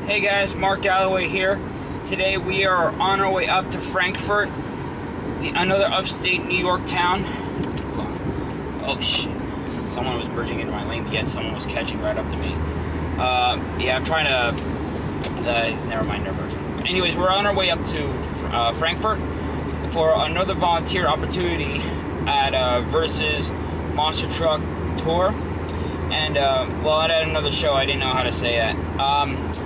Hey guys, Mark Galloway here. Today we are on our way up to Frankfort, another upstate New York town. Oh shit. Someone was merging into my lane, yet someone was catching right up to me. Yeah, I'm trying to... never mind, they're merging. But anyways, we're on our way up to Frankfort for another volunteer opportunity at Versus Monster Truck Tour. And, well, at another show, I didn't know how to say that.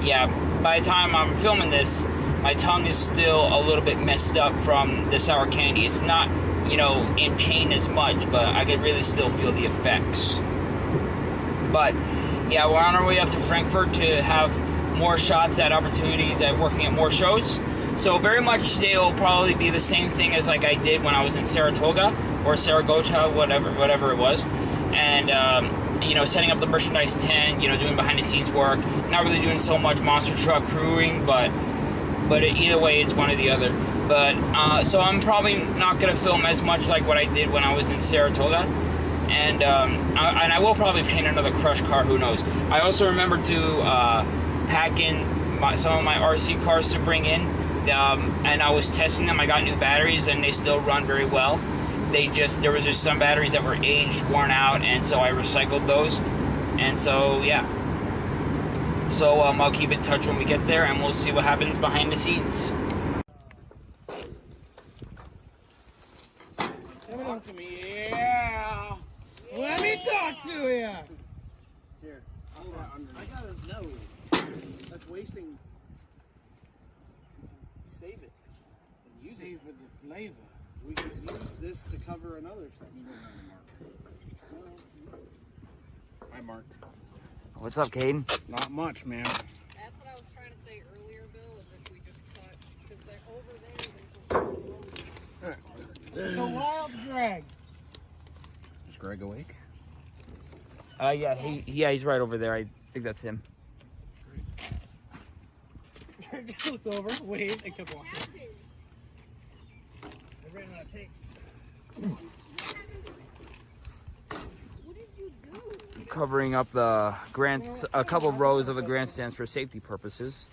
Yeah, by the time I'm filming this, my tongue is still a little bit messed up from the sour candy. It's not, in pain as much, but I could really still feel the effects. But, yeah, we're on our way up to Frankfort to have more shots at opportunities at working at more shows. So very much today will probably be the same thing as like I did when I was in Saratoga or Saragota, whatever it was. And, setting up the merchandise tent, doing behind the scenes work. Not really doing so much monster truck crewing, but either way, it's one or the other. But, so I'm probably not going to film as much like what I did when I was in Saratoga. And I will probably paint another crush car, who knows. I also remember to pack in some of my RC cars to bring in. And I was testing them. I got new batteries, and they still run very well. There was just some batteries that were aged, worn out, and so I recycled those. And so, yeah. So, I'll keep in touch when we get there, and we'll see what happens behind the scenes. Talk to me, yeah. Let me talk to you. Here, hold on. I gotta know. That's wasting. Save it and use Save it. for the flavor. We could use this to cover another something. Hi, Mark. What's up, Caden? Not much, man. That's what I was trying to say earlier, Bill, is if we just thought, because they're over there. It's a wild Greg. Is Greg awake? Yeah, he's right over there. I think that's him. Greg looked over, waved, and kept walking. I ran out of tape. What did you do? Covering up a couple of rows of the grandstands for safety purposes.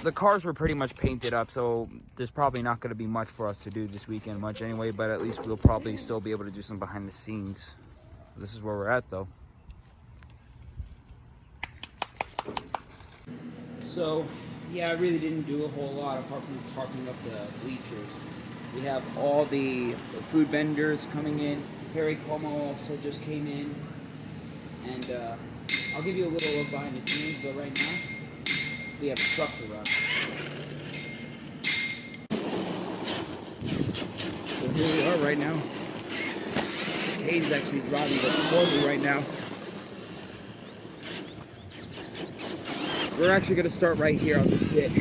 The cars were pretty much painted up, so there's probably not going to be much for us to do this weekend, much anyway, but at least we'll probably still be able to do some behind the scenes. This is where we're at, though. So, yeah, I really didn't do a whole lot apart from tarping up the bleachers. We have all the food vendors coming in. Harry Cuomo also just came in. And I'll give you a little look behind the scenes, but right now, we have a truck to run. So here we are right now. Hayden's actually driving before me right now. We're actually going to start right here on this pit.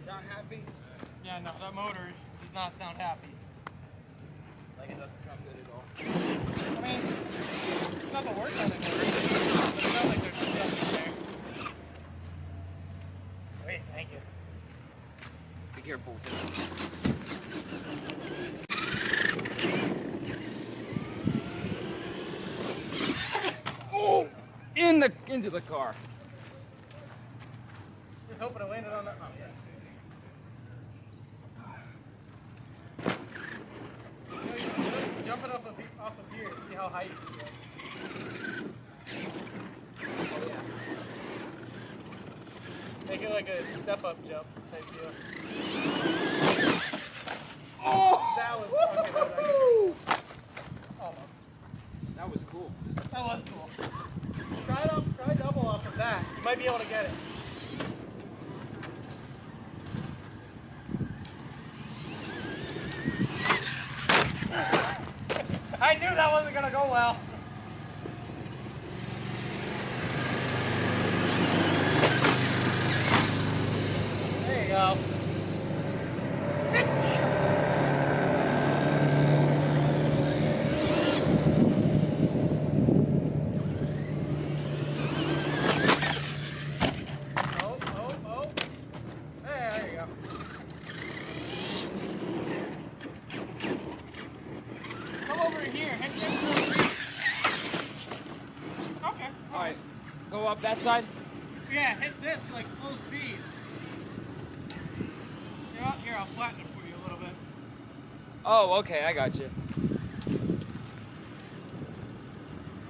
Sound happy? Yeah, no, that motor does not sound happy. Like it doesn't sound good at all. I mean, it's not the worst sounding motor, but it sounds like there's stuff in there. Sweet, thank you. Be careful with it. Oh! Into the car. Just hoping it landed on that. Oh, yeah. You jump it off of here, see how high you can get. Oh yeah. Make it like a step-up jump type deal. Oh! That was fucking good. Almost. That was cool. That was cool. Try double off of that. You might be able to get it. I knew that wasn't gonna go well. There you go. Oh. There you go. Come over here. Hit this. Okay. Alright. Go up that side. Yeah, hit this like full speed. Here, I'll flatten it for you a little bit. Oh, okay, I got you.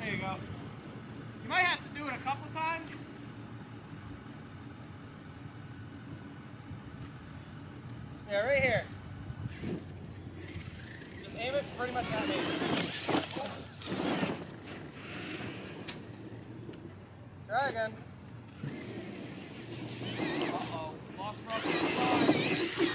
There you go. You might have to do it a couple times. Yeah, right here. Just aim it pretty much at me. Try again. Uh-oh. Lost rocket.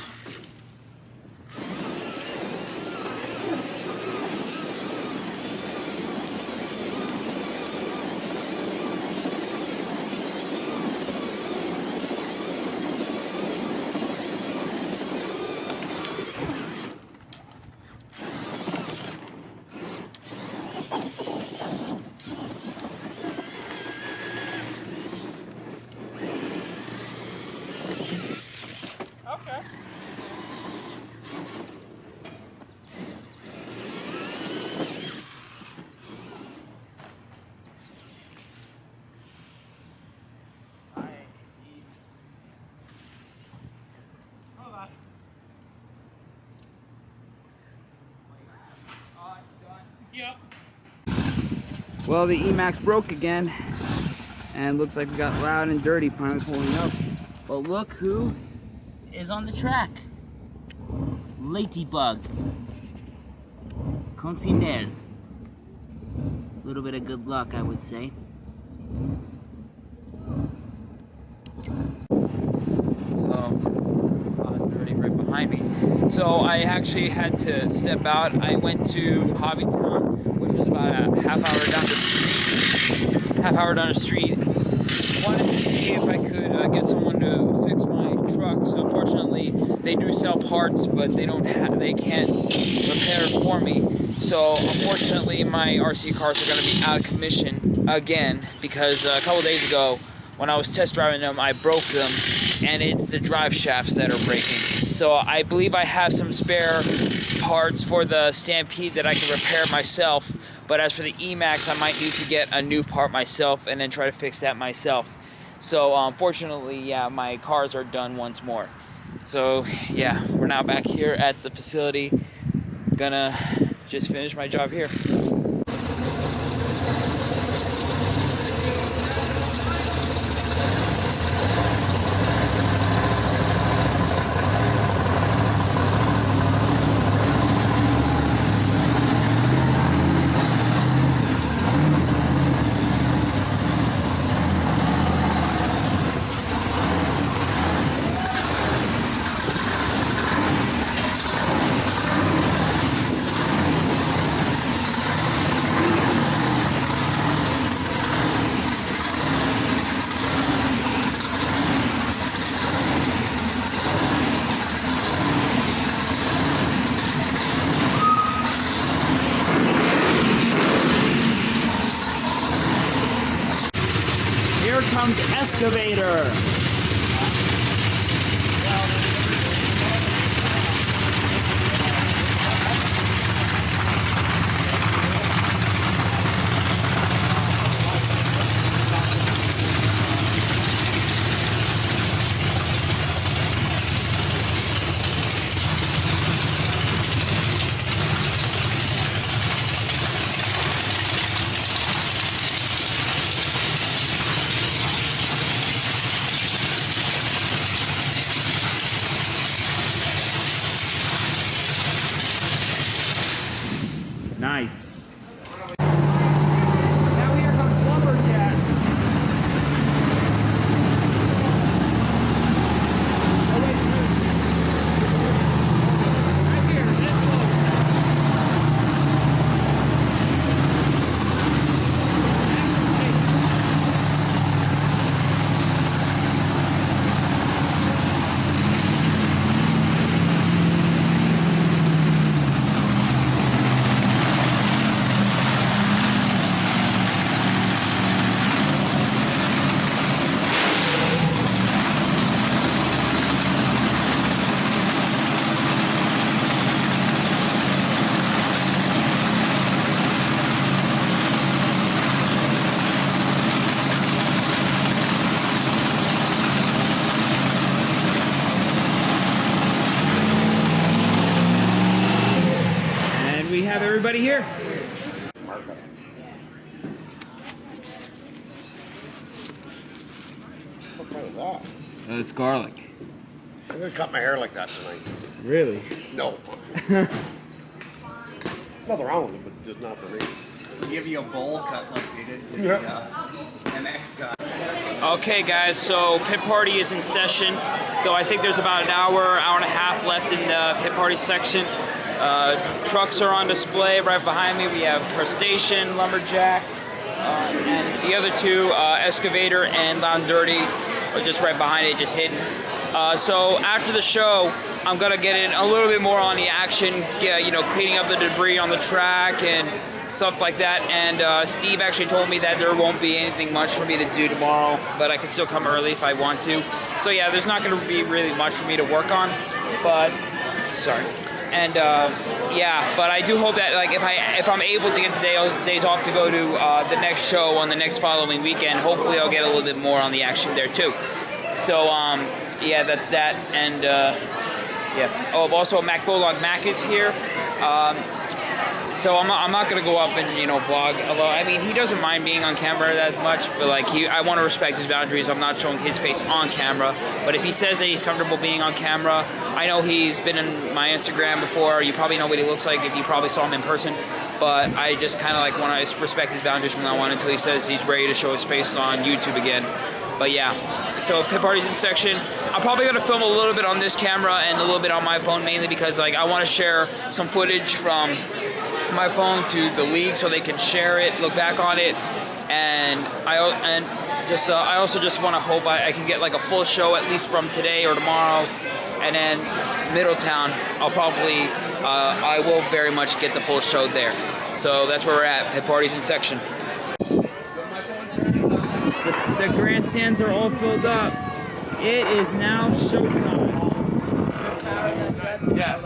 Okay. Hold on. Yep. Well, the Emax broke again, and looks like we got Loud and Dirty finally pulling up. But look who is on the track. Ladybug. Consinel. A little bit of good luck, I would say. So, Dirty right behind me. So I actually had to step out. I went to Hobbytown, which is about a half hour down the street. Wanted to see if I could get someone to fix my truck. So unfortunately, they do sell parts, but they can't repair for me. So unfortunately, my RC cars are going to be out of commission again because a couple days ago, when I was test driving them, I broke them, and it's the drive shafts that are breaking. So I believe I have some spare parts for the Stampede that I can repair myself. But as for the Emax, I might need to get a new part myself and then try to fix that myself. So unfortunately, yeah, my cars are done once more. So yeah, we're now back here at the facility. Gonna just finish my job here. excavator. Nice. Now here comes Lumberjack. Oh, wait, right here, this close. We have everybody here. What kind of that? It's garlic. I'm gonna cut my hair like that tonight. Really? No. Nothing wrong with it, but just not for me. Give you a bowl cut like they did to Yeah. the MX guy. Okay, guys, so pit party is in session. Though I think there's about an hour and a half left in the pit party section. Trucks are on display right behind me. We have Crustacean, Lumberjack, and the other two, Excavator and Loud and Dirty, are just right behind it, just hidden. So after the show, I'm gonna get in a little bit more on the action, cleaning up the debris on the track and stuff like that. And Steve actually told me that there won't be anything much for me to do tomorrow, but I can still come early if I want to. So yeah, there's not gonna be really much for me to work on, but sorry. And but I do hope that if I'm able to get the days off to go to the next show on the next following weekend, hopefully I'll get a little bit more on the action there too. So yeah, that's that. And yeah. Oh, also Mac Bolog Mac is here. So I'm not gonna go up and vlog. Although I mean he doesn't mind being on camera that much, but I want to respect his boundaries. I'm not showing his face on camera. But if he says that he's comfortable being on camera, I know he's been in my Instagram before. You probably know what he looks like if you probably saw him in person. But I just kind of want to respect his boundaries from now on until he says he's ready to show his face on YouTube again. But yeah, so pit party's in section. I'm probably gonna film a little bit on this camera and a little bit on my phone, mainly because I want to share some footage from my phone to the league so they can share it, look back on it, and I also just want to hope I can get a full show at least from today or tomorrow, and then Middletown I will very much get the full show there. So that's where we're at. Pit party's in section. The grandstands are all filled up. It is now showtime. Yeah.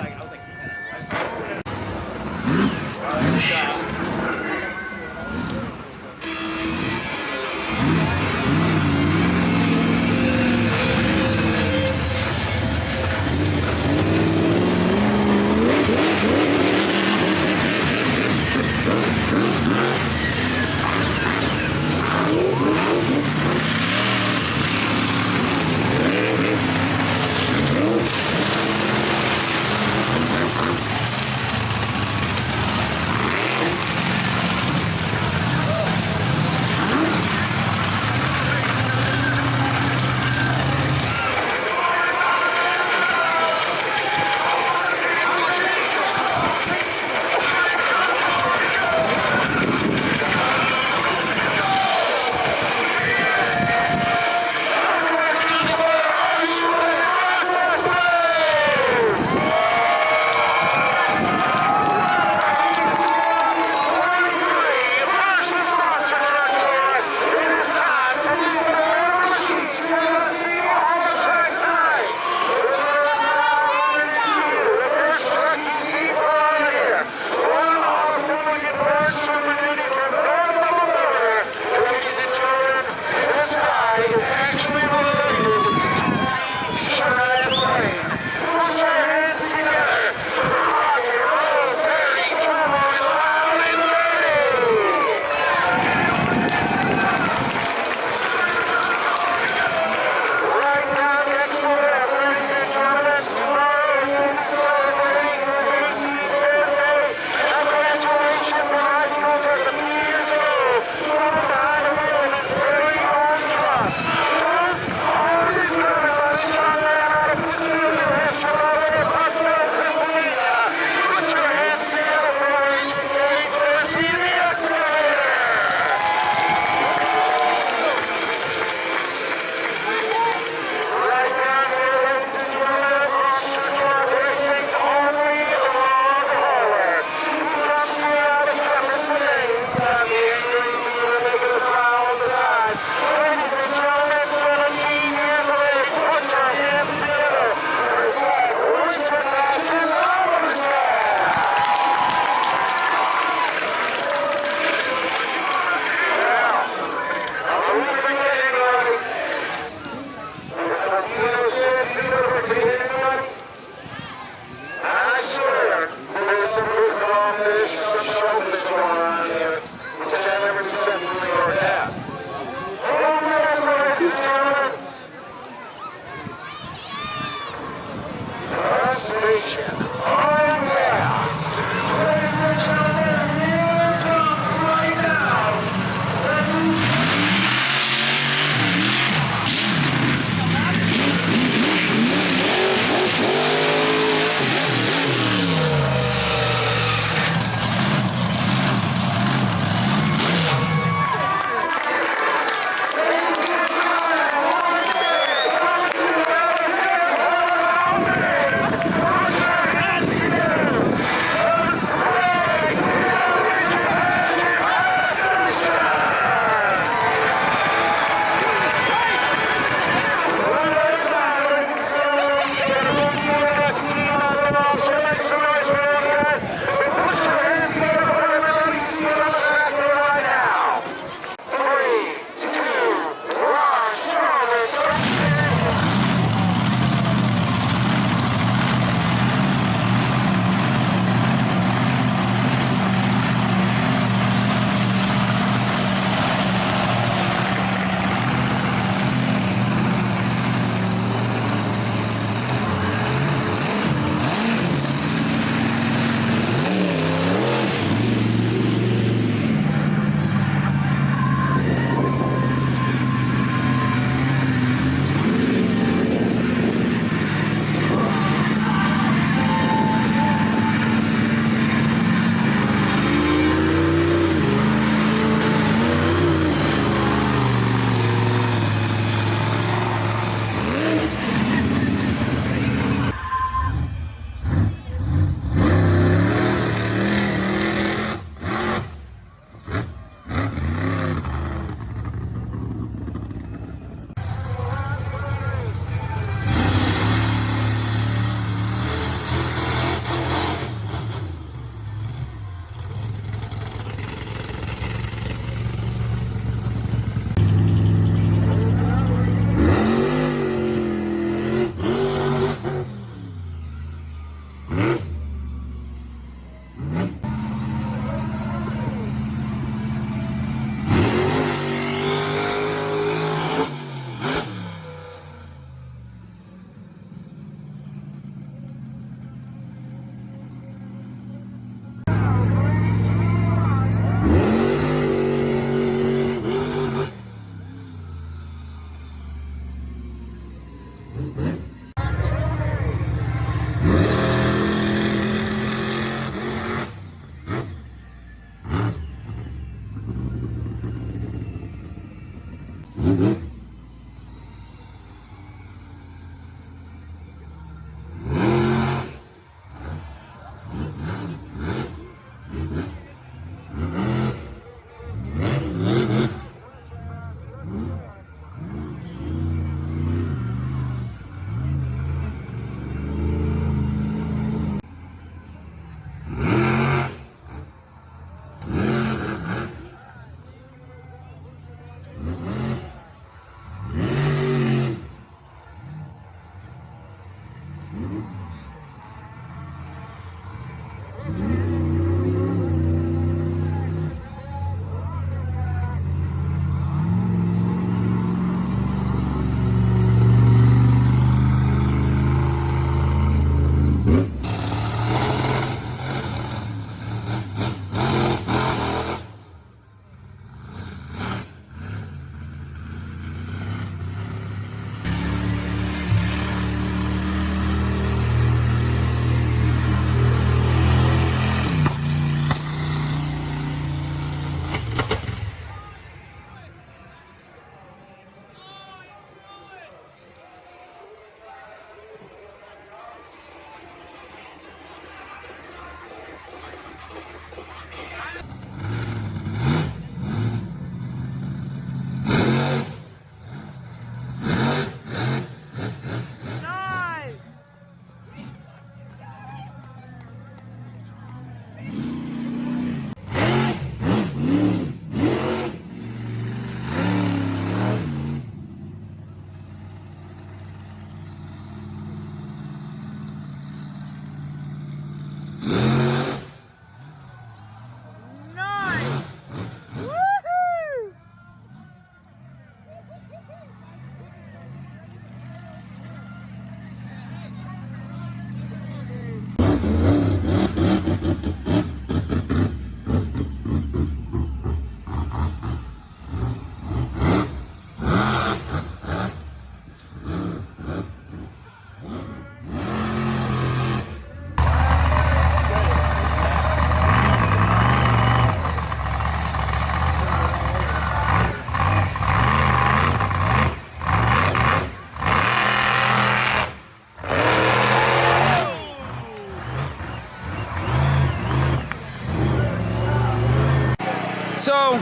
So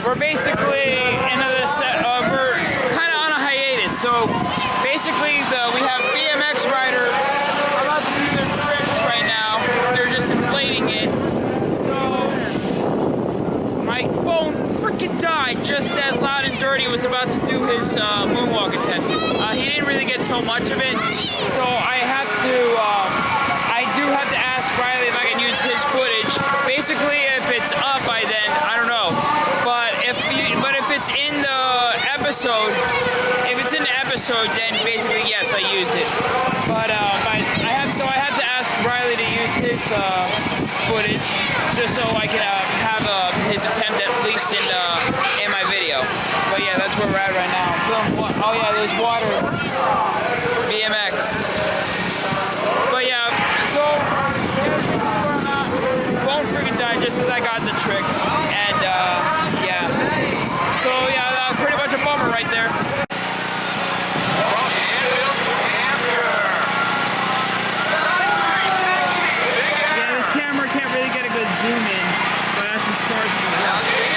we're basically into this. We're kind of on a hiatus. So basically, we have BMX rider about to do their tricks right now. They're just inflating it. So my phone freaking died just as Loud and Dirty was about to do his moonwalk attempt. He didn't really get so much of it, so I have to. I do have to ask Riley if I can use his footage. Basically, if it's up by then, I don't know. But if it's in the episode, then basically yes, I used it. But I have to ask Riley to use his footage just so I can have his attempt at least in my video. But yeah, that's where we're at right now. Oh yeah, there's water. BMX. But yeah, so phone freaking died just as I got the trick, and yeah. So yeah, pretty much a bummer right there. Yeah, this camera can't really get a good zoom in, but that's as far as it can go.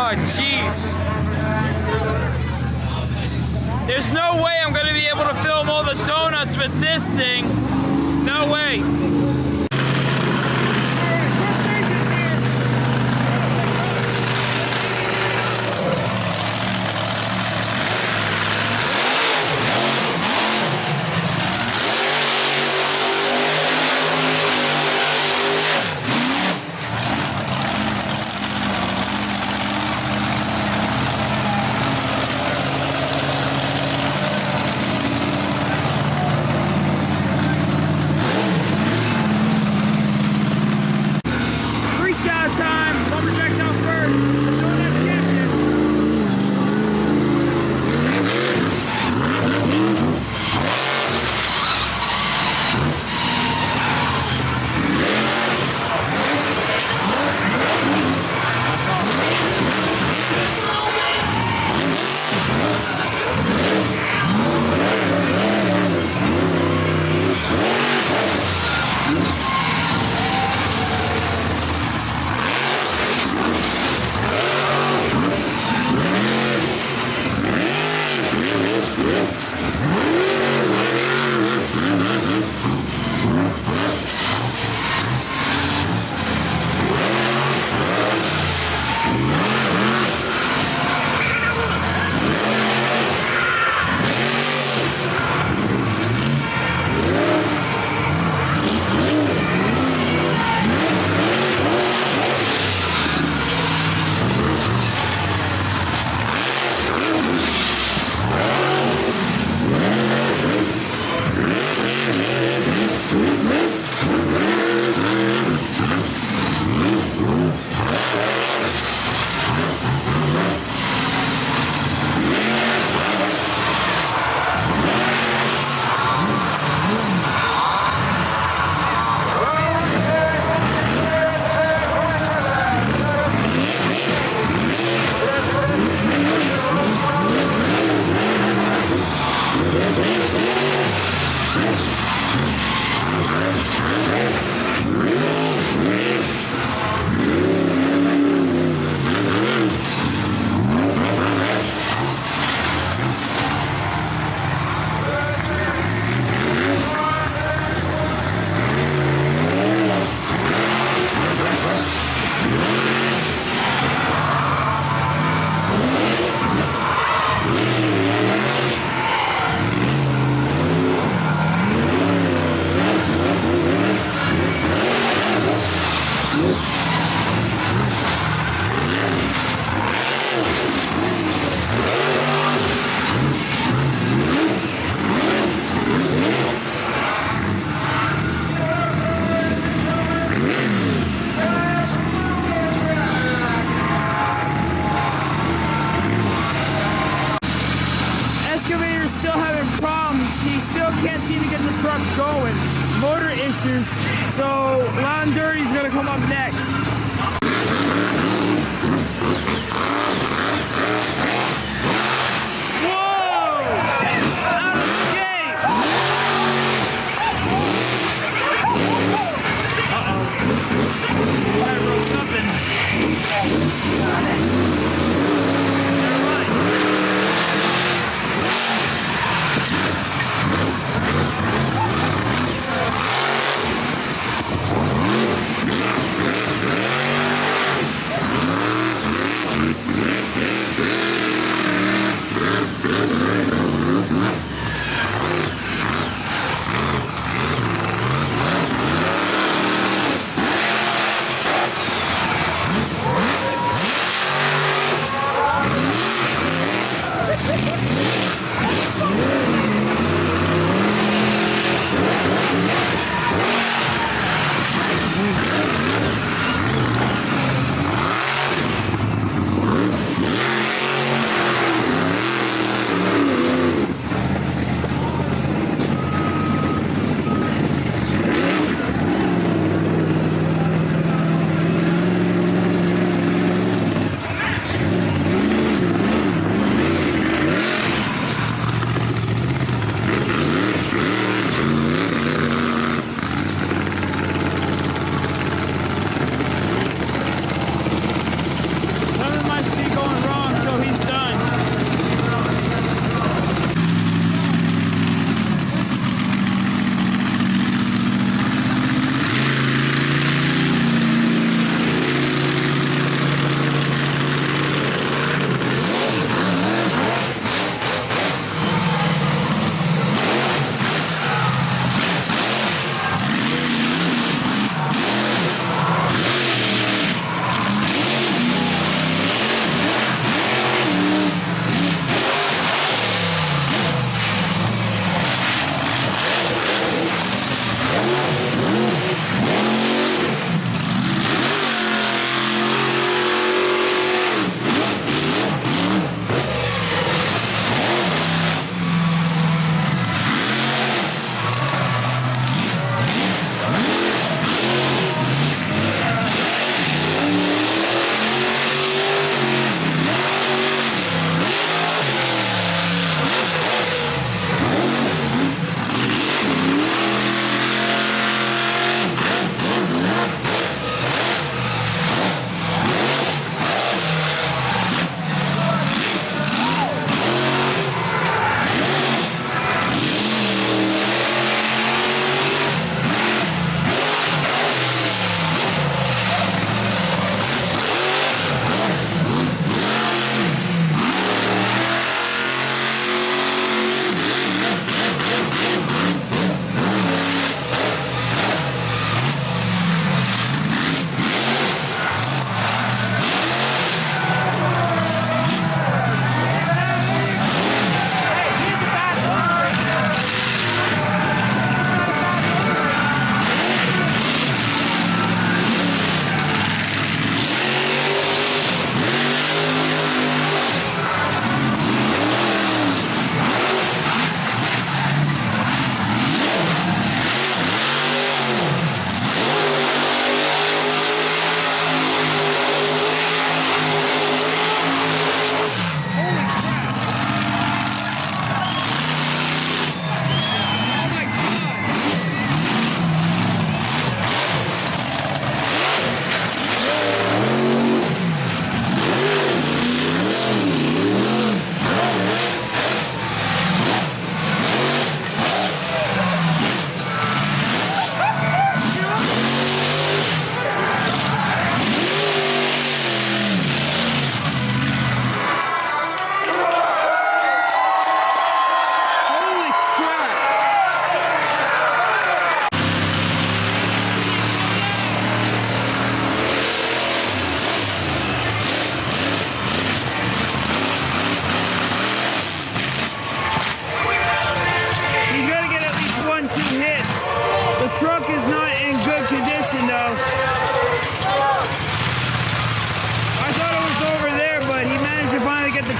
Oh, jeez. There's no way I'm gonna be able to film all the donuts with this thing. No way. Freestyle time. Lumberjacks out first. Donut champion. Excavator's still having problems. He still can't seem to get the truck going. Motor issues. So Lawn Dirty's gonna come up next. Whoa! Out of the gate! Uh-oh. I wrote something. Never mind.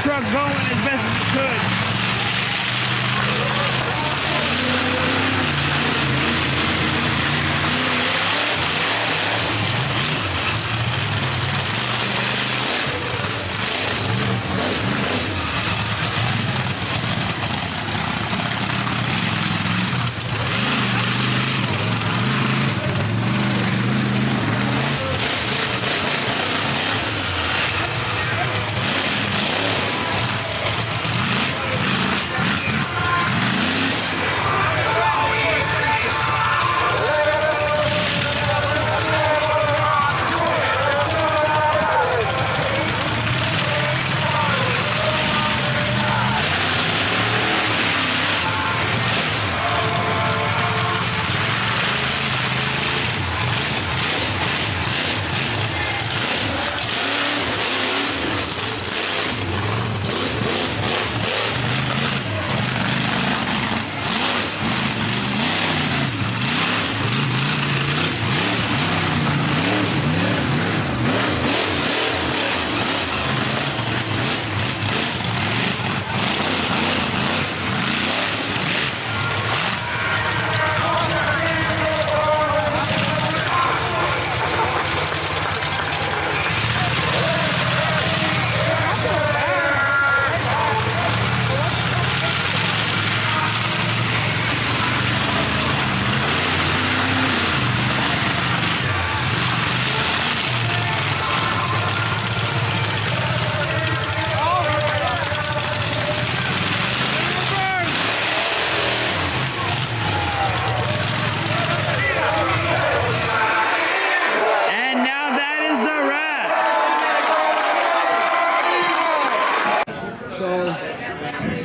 truck going as best as it could.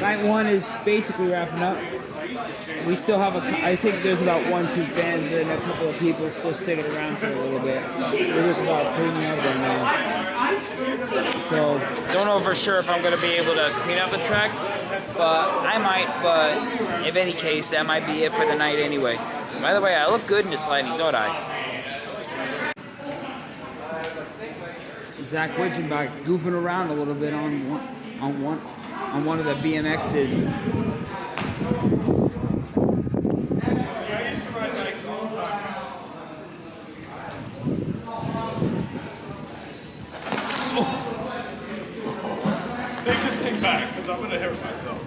Night one is basically wrapping up. We still have I think there's about 1-2 fans and a couple of people still sticking around for a little bit. We're just about cleaning up right now. So, don't know for sure if I'm going to be able to clean up the track, but I might, but if any case, that might be it for the night anyway. By the way, I look good in this lighting, don't I? Zach Widgeon back goofing around a little bit on one of the BMXs. Take this thing back, because I'm gonna hurt myself.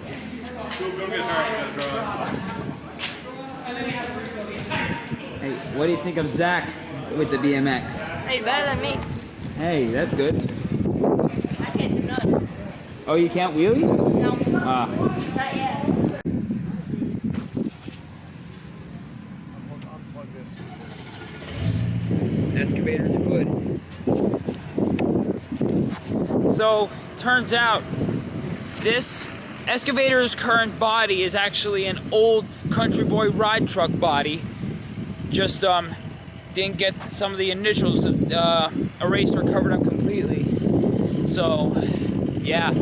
Go get hurt. Hey, what do you think of Zach with the BMX? Hey, better than me. Hey, that's good. I can't do nothing. Oh, you can't wheelie? No. Ah. Not yet. Excavator's good. So, turns out this excavator's current body is actually an old Country Boy ride truck body. Just didn't get some of the initials erased or covered up completely. So, yeah.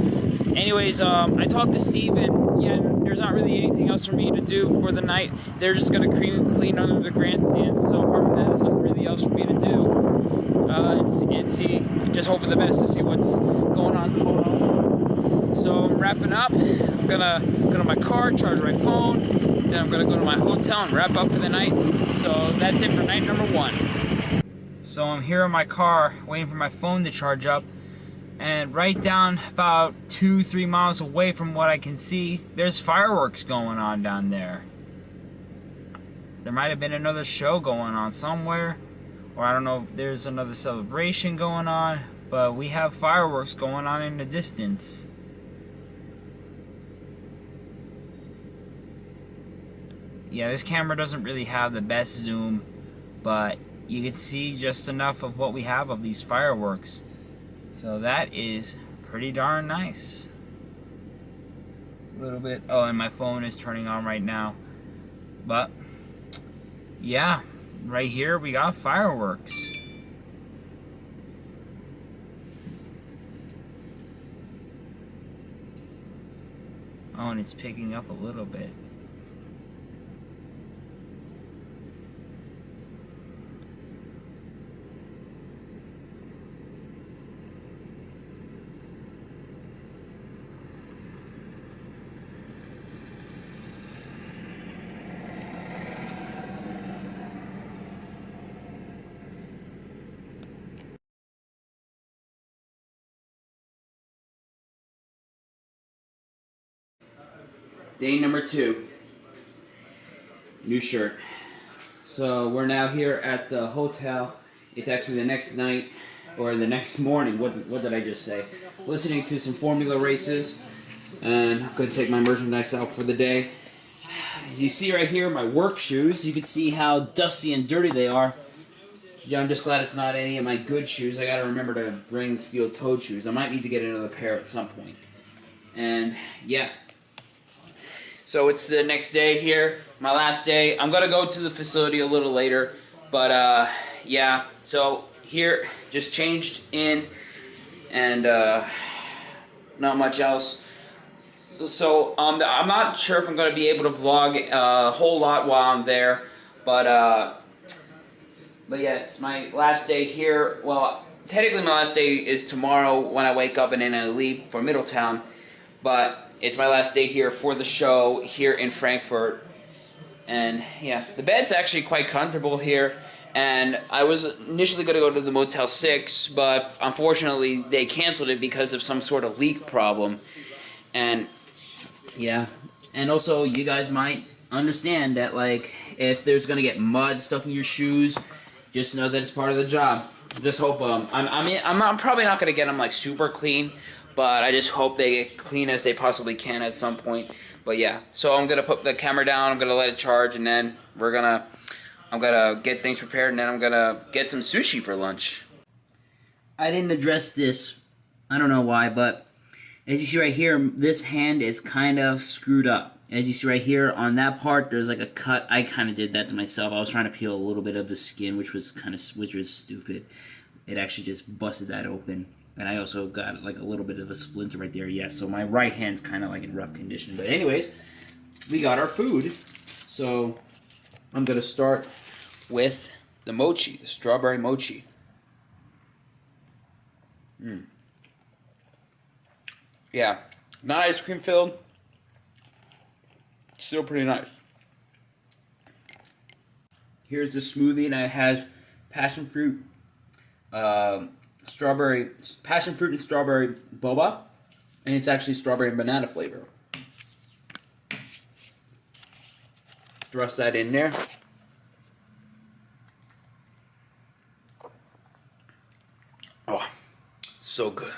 Anyways, I talked to Steve, and yeah, there's not really anything else for me to do for the night. They're just gonna clean under the grandstands. So apart from that, there's nothing really else for me to do. And see, just hope for the best to see what's going on. So I'm wrapping up. I'm gonna go to my car, charge my phone. Then I'm gonna go to my hotel and wrap up for the night. So that's it for night number 1. So I'm here in my car waiting for my phone to charge up. And right down about 2-3 miles away from what I can see, there's fireworks going on down there. There might have been another show going on somewhere. Or I don't know if there's another celebration going on. But we have fireworks going on in the distance. Yeah, this camera doesn't really have the best zoom, but you can see just enough of what we have of these fireworks. So that is pretty darn nice. A little bit. Oh, and my phone is turning on right now. But, yeah, right here we got fireworks. Oh, and it's picking up a little bit. Day number 2. New shirt. So we're now here at the hotel. It's actually the next night, or the next morning. What did I just say? Listening to some Formula races, and I'm going to take my merchandise out for the day. As you see right here, my work shoes. You can see how dusty and dirty they are. Yeah, I'm just glad it's not any of my good shoes. I got to remember to bring steel-toed shoes. I might need to get another pair at some point. And yeah. So it's the next day here, my last day. I'm going to go to the facility a little later, but yeah. So here, just changed in, and not much else. So I'm not sure if I'm going to be able to vlog a whole lot while I'm there, but yeah, it's my last day here. Well, technically my last day is tomorrow when I wake up and then I leave for Middletown, but it's my last day here for the show here in Frankfurt. And yeah, the bed's actually quite comfortable here. And I was initially going to go to the Motel 6, but unfortunately they canceled it because of some sort of leak problem. And yeah, and also you guys might understand that, like, if there's going to get mud stuck in your shoes, just know that it's part of the job. Just hope, I'm probably not going to get them, like, super clean, but I just hope they get clean as they possibly can at some point. But yeah, so I'm going to put the camera down, I'm going to let it charge, and then I'm going to get things prepared, and then I'm going to get some sushi for lunch. I didn't address this, I don't know why, but as you see right here, this hand is kind of screwed up. As you see right here, on that part, there's like a cut. I kind of did that to myself. I was trying to peel a little bit of the skin, which was stupid. It actually just busted that open. And I also got like a little bit of a splinter right there. Yeah, so my right hand's kind of like in rough condition. But anyways, we got our food. So I'm going to start with the mochi, the strawberry mochi. Yeah, not ice cream filled. Still pretty nice. Here's the smoothie, and it has passion fruit, passion fruit and strawberry boba, and it's actually strawberry and banana flavor. Thrust that in there. Oh, so good.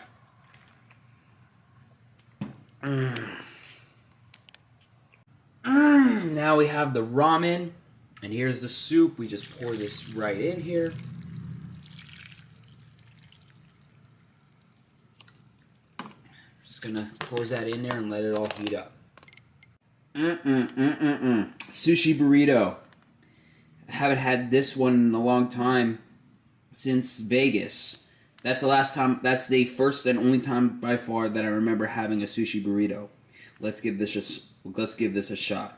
Now we have the ramen, and here's the soup. We just pour this right in here. Just gonna pour that in there and let it all heat up. Sushi burrito. I haven't had this one in a long time, since Vegas. That's the last time, that's the first and only time by far that I remember having a sushi burrito. Let's give this a shot.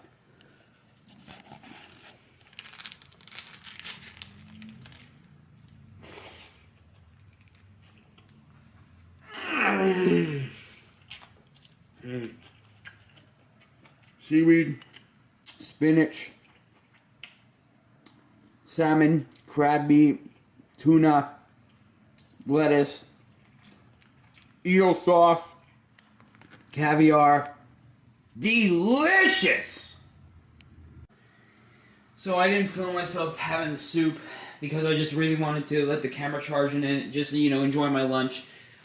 Seaweed, spinach, salmon, crab meat, tuna, lettuce, eel sauce, caviar. Delicious! So I didn't film myself having the soup because I just really wanted to let the camera charge in and just, enjoy my lunch.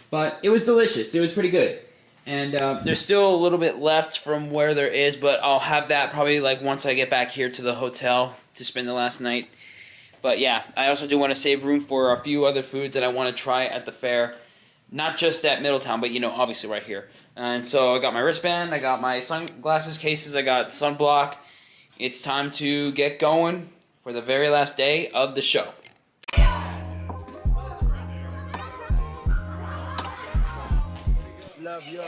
But it was delicious. It was pretty good. And there's still a little bit left from where there is, but I'll have that probably like once I get back here to the hotel to spend the last night. But yeah, I also do want to save room for a few other foods that I want to try at the fair. Not just at Middletown, but obviously right here. And so I got my wristband, I got my sunglasses cases, I got sunblock. It's time to get going for the very last day of the show. Love you.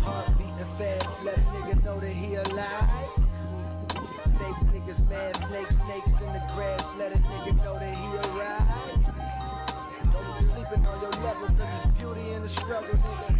Heart beating fast, let a nigga know that he alive. Fake niggas mad, snakes in the grass, let a nigga know that he arrived. Don't be sleeping on your level, cause it's beauty in the struggle, nigga.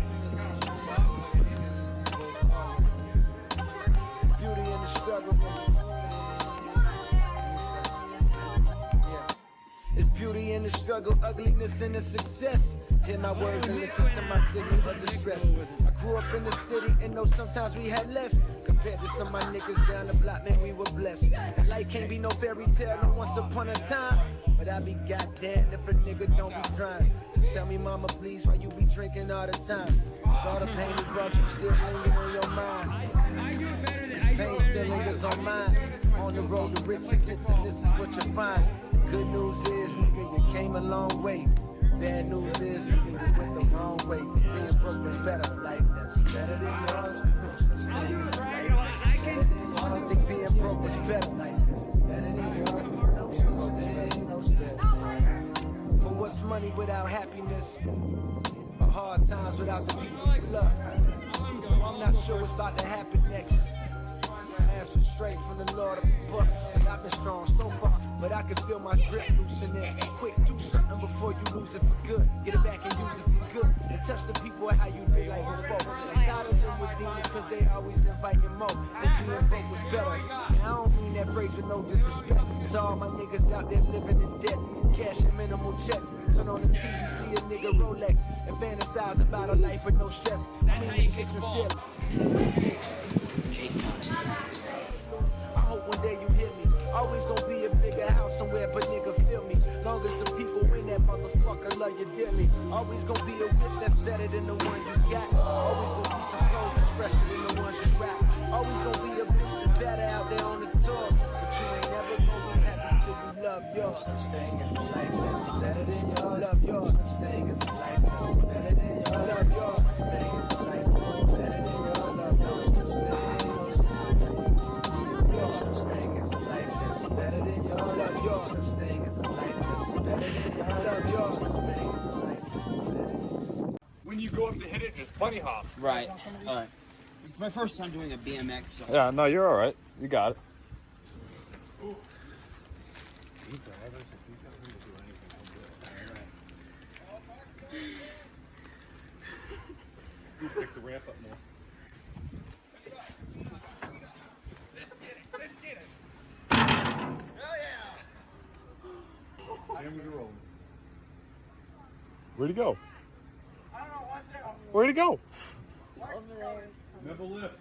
beauty in the struggle, ugliness in the success. Hear my words and listen to my signal of distress. I grew up in the city and know sometimes we had less. Compared to some of my niggas down the block, man, we were blessed. And life can't be no fairy tale, no once upon a time. But I be goddamn if a nigga don't be crying. So tell me, mama, please, why you be drinking all the time? Cause all the pain you brought you still lingering on your mind. This pain still lingers on mine. On the road to riches, listen, this is what you find. The good news is, nigga, you came a long way. Bad news is, nigga, you went the wrong way. Being broke was better, like that's better than yours. I don't think being broke was better, like that's better than yours. No such thing, no step. For what's money without happiness? Or hard times without the people you love? I'm not sure what's about to happen next. Ask for strength from the Lord above. But I've been strong so far, but I can feel my grip loosening. Quick, do something before you lose it for good. Get it back and use it for good. And touch the people how you did like before. I'm tired of them with demons cause they always inviting more. And being broke was better. And I don't mean that phrase with no disrespect. To all my niggas out there living in debt. Cash and minimal checks. Turn on the TV, see a nigga Rolex. And fantasize about a life with no stress. I mean it's just sincere. I hope one day you hear me. Always gonna be a bigger house somewhere, but nigga feel me. Long as the people in that motherfucker love you dearly. Always gonna be a whip that's better than the one you got. Always gonna be some clothes that's fresher than the ones you rock. Always gonna be a bitch that's better out there on the tours. But you ain't never gonna be happy till you love yours. Such thing as a life that's better than yours. Love yours. Such thing as a life that's better than yours. Love yours. Such thing as a life that's better than yours. Love yours. Such thing. Such thing as a life that's better than yours. Love yours. Such thing as a life that's better than yours. Love yours. Such thing as a life that's better than yours. When you go up to hit it, just bunny hop. Right. All right. It's my first time doing a BMX. So. Yeah, no, you're all right. You got it. Pick the ramp up more. Where'd he go? Where'd he go? Never lift.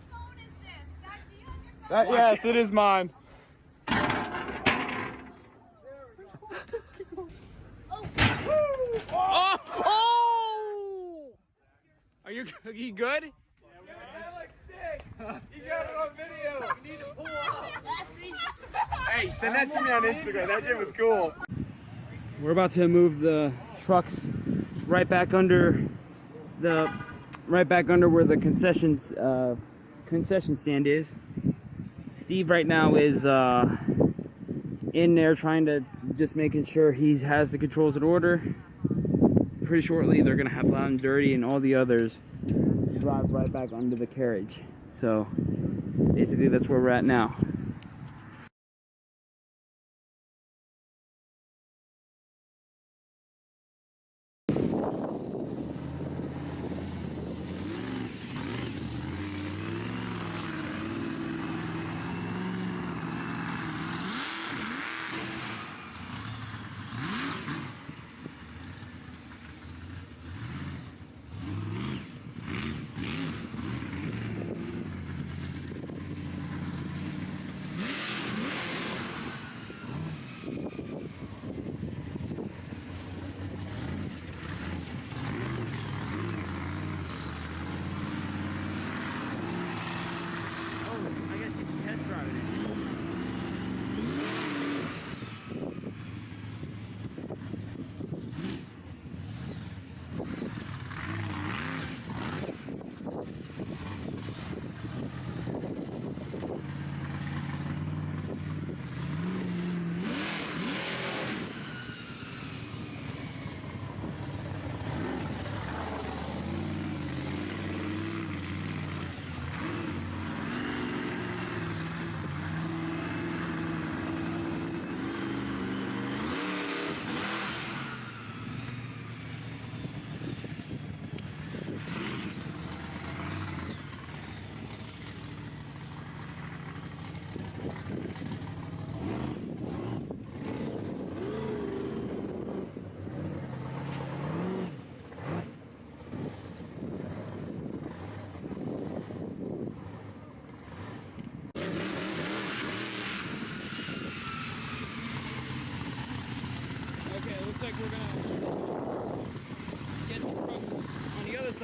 Yes, it is mine. Oh! Are you good? You got it on video. You need to pull up. Hey, send that to me on Instagram. That shit was cool. We're about to move the trucks right back under where the concession stand is. Steve right now is in there trying to just making sure he has the controls in order. Pretty shortly they're gonna have Loud and Dirty and all the others drive right back under the carriage. So basically that's where we're at now.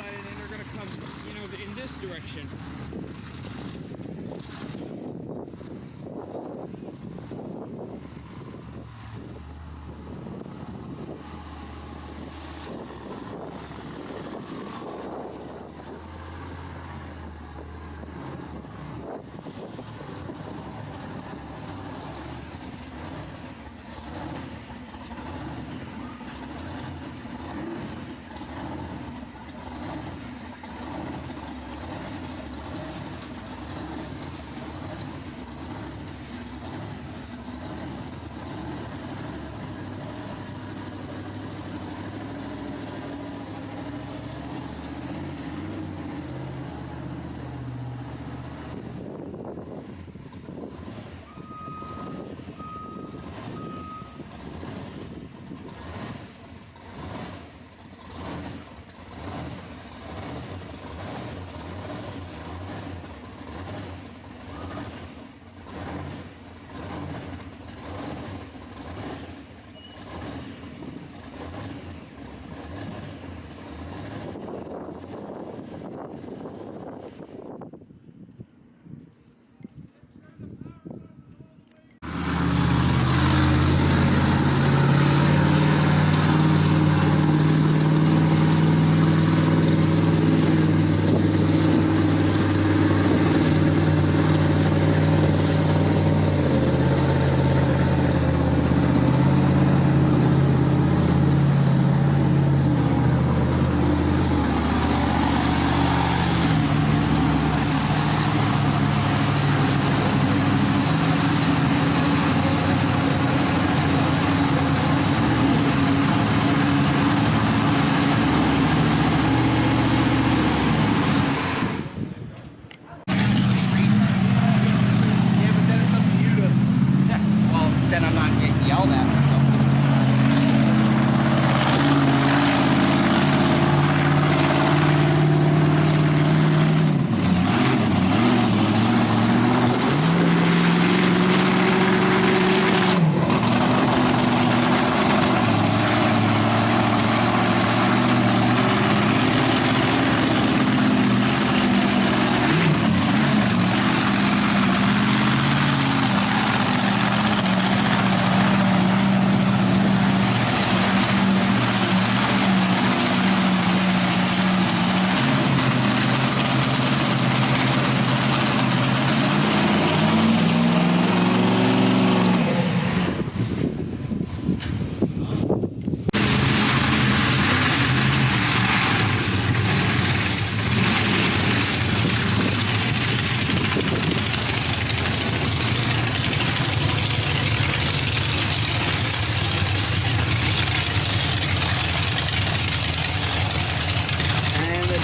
side, and then they're gonna come, you know, in this direction.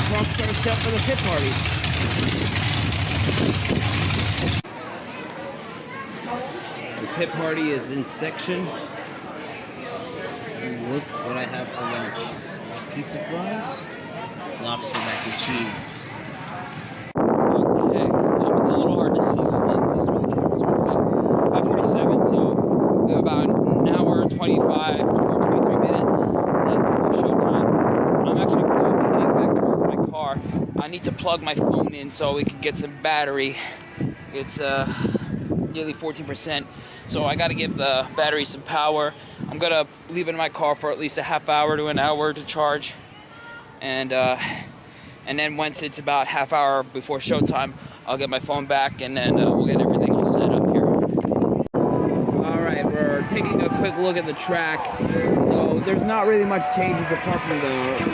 Trump starts up for the pit party. The pit party is in section. And look what I have for lunch. Pizza fries, lobster mac and cheese. Okay, it's a little hard to see the lenses through the camera, so it's about 5:47, so we have about an hour and 25 to 23 minutes left before showtime. I'm actually heading back towards my car. I need to plug my phone in so we can get some battery. It's nearly 14%, so I got to give the battery some power. I'm gonna leave it in my car for at least a half hour to an hour to charge, and then once it's about half hour before showtime, I'll get my phone back, and then we'll get everything all set up here. All right, we're taking a quick look at the track. So there's not really much changes apart from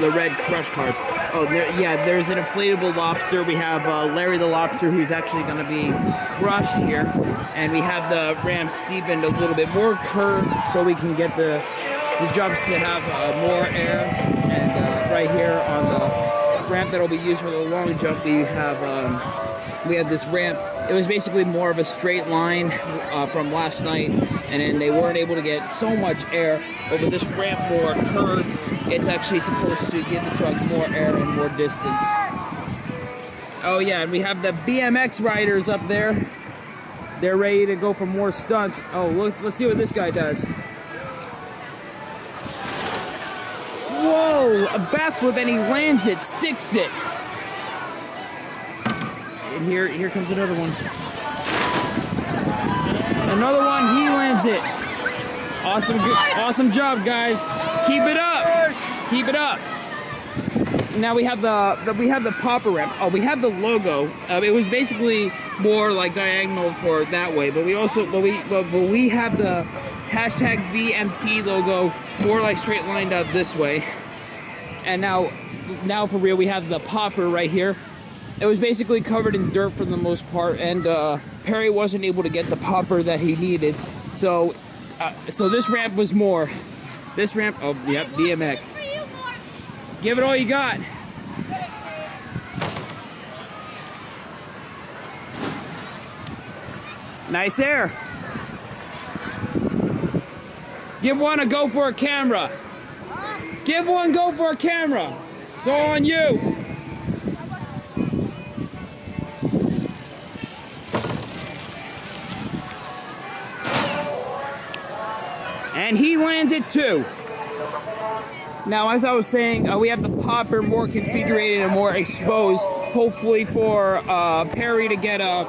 the red crush cars. Oh, there's an inflatable lobster. We have Larry the Lobster, who's actually going to be crushed here, and we have the ramp steepened a little bit more curved so we can get the jumps to have more air. And right here on the ramp that'll be used for the long jump, we have this ramp. It was basically more of a straight line from last night, and then they weren't able to get so much air. But with this ramp more curved, it's actually supposed to give the trucks more air and more distance. Oh yeah, and we have the BMX riders up there. They're ready to go for more stunts. Oh, let's see what this guy does. Whoa! a backflip and he lands it, sticks it. And here comes another one. Another one, he lands it. Awesome job, guys. Keep it up. Keep it up. Now we have the popper ramp. Oh, we have the logo. It was basically more like diagonal for that way, but we have the hashtag VMT logo more like straight lined out this way. And now for real, we have the popper right here. It was basically covered in dirt for the most part, and Perry wasn't able to get the popper that he needed. So this ramp was more. This ramp, oh yep, BMX. Give it all you got. Nice air. Give one a go for a camera. Give one go for a camera. It's all on you. And he lands it too. Now, as I was saying, we have the popper more configured and more exposed, hopefully for Perry to get a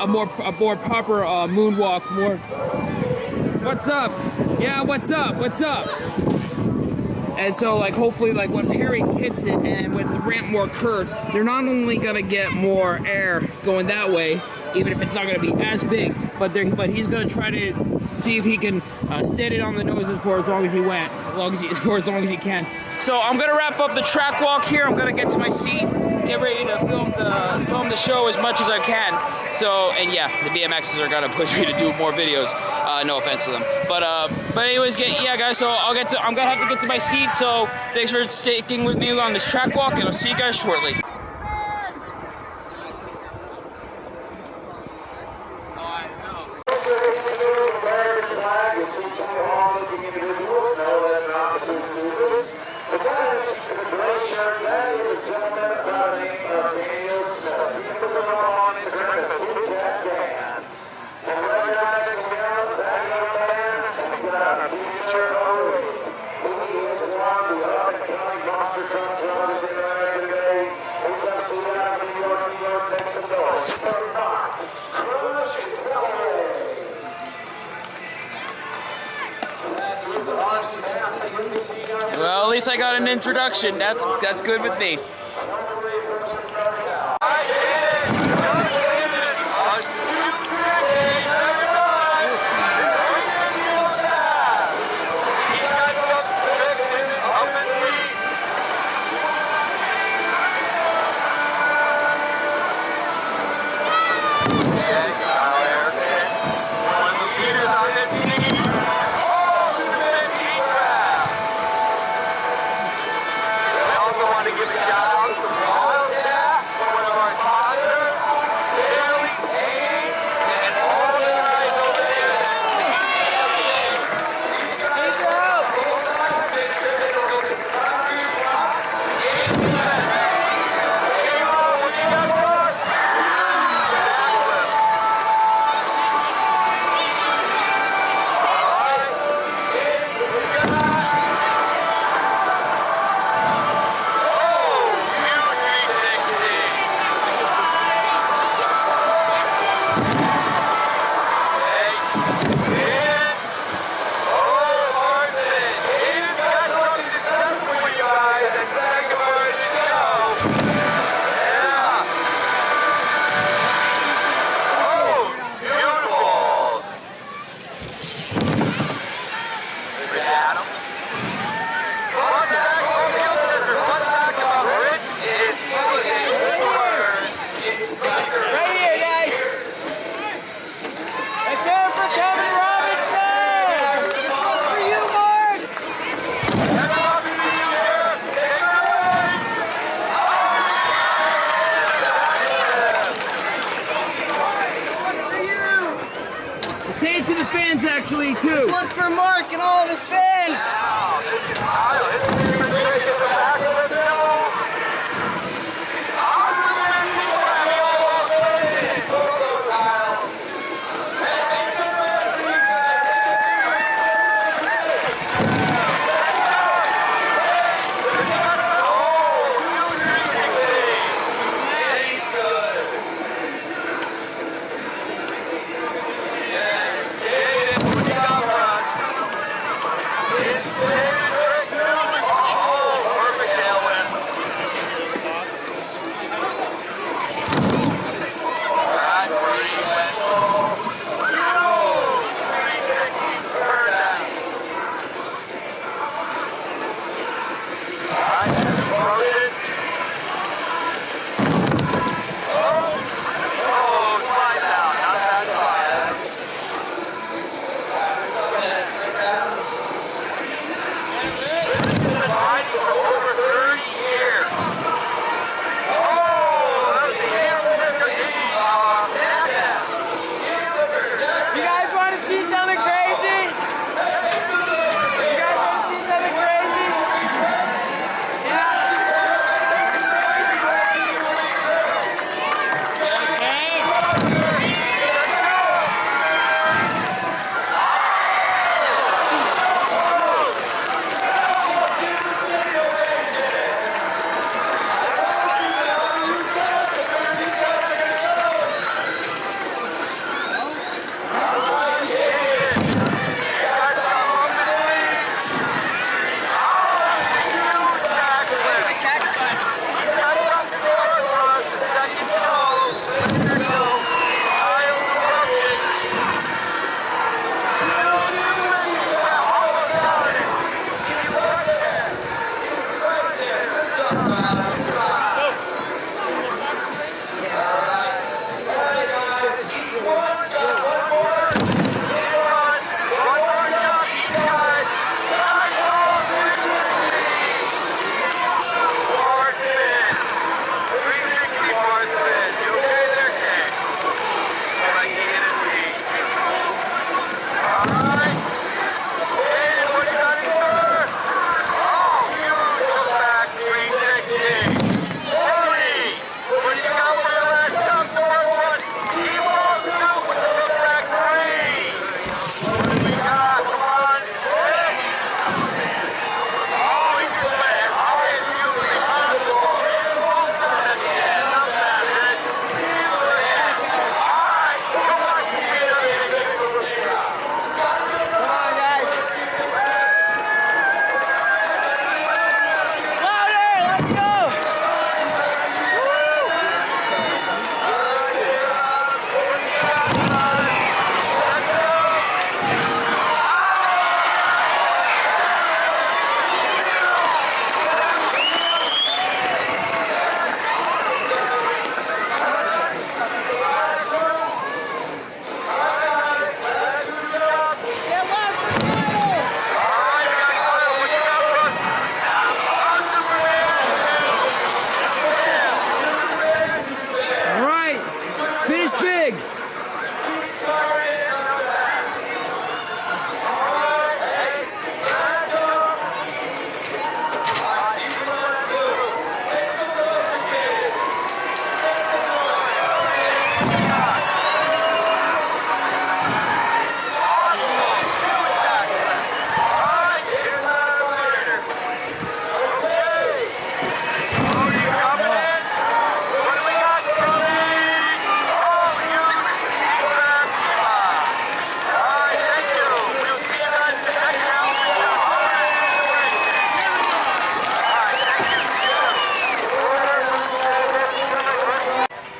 more proper moonwalk. More. What's up? Yeah, what's up? What's up? And so, like, hopefully, like when Perry hits it and with the ramp more curved, they're not only gonna get more air going that way, even if it's not gonna be as big, but he's gonna try to see if he can stand it on the noses for as long as he went, for as long as he can. So I'm gonna wrap up the track walk here. I'm gonna get to my seat, get ready to film the show as much as I can. So, and yeah, the BMXs are gonna push me to do more videos. No offense to them, but anyways, guys. So I'm gonna have to get to my seat. So thanks for sticking with me on this track walk, and I'll see you guys shortly. Well, at least I got an introduction. That's good with me. Say it to the fans, actually, too. This one's for Mark and all of his fans.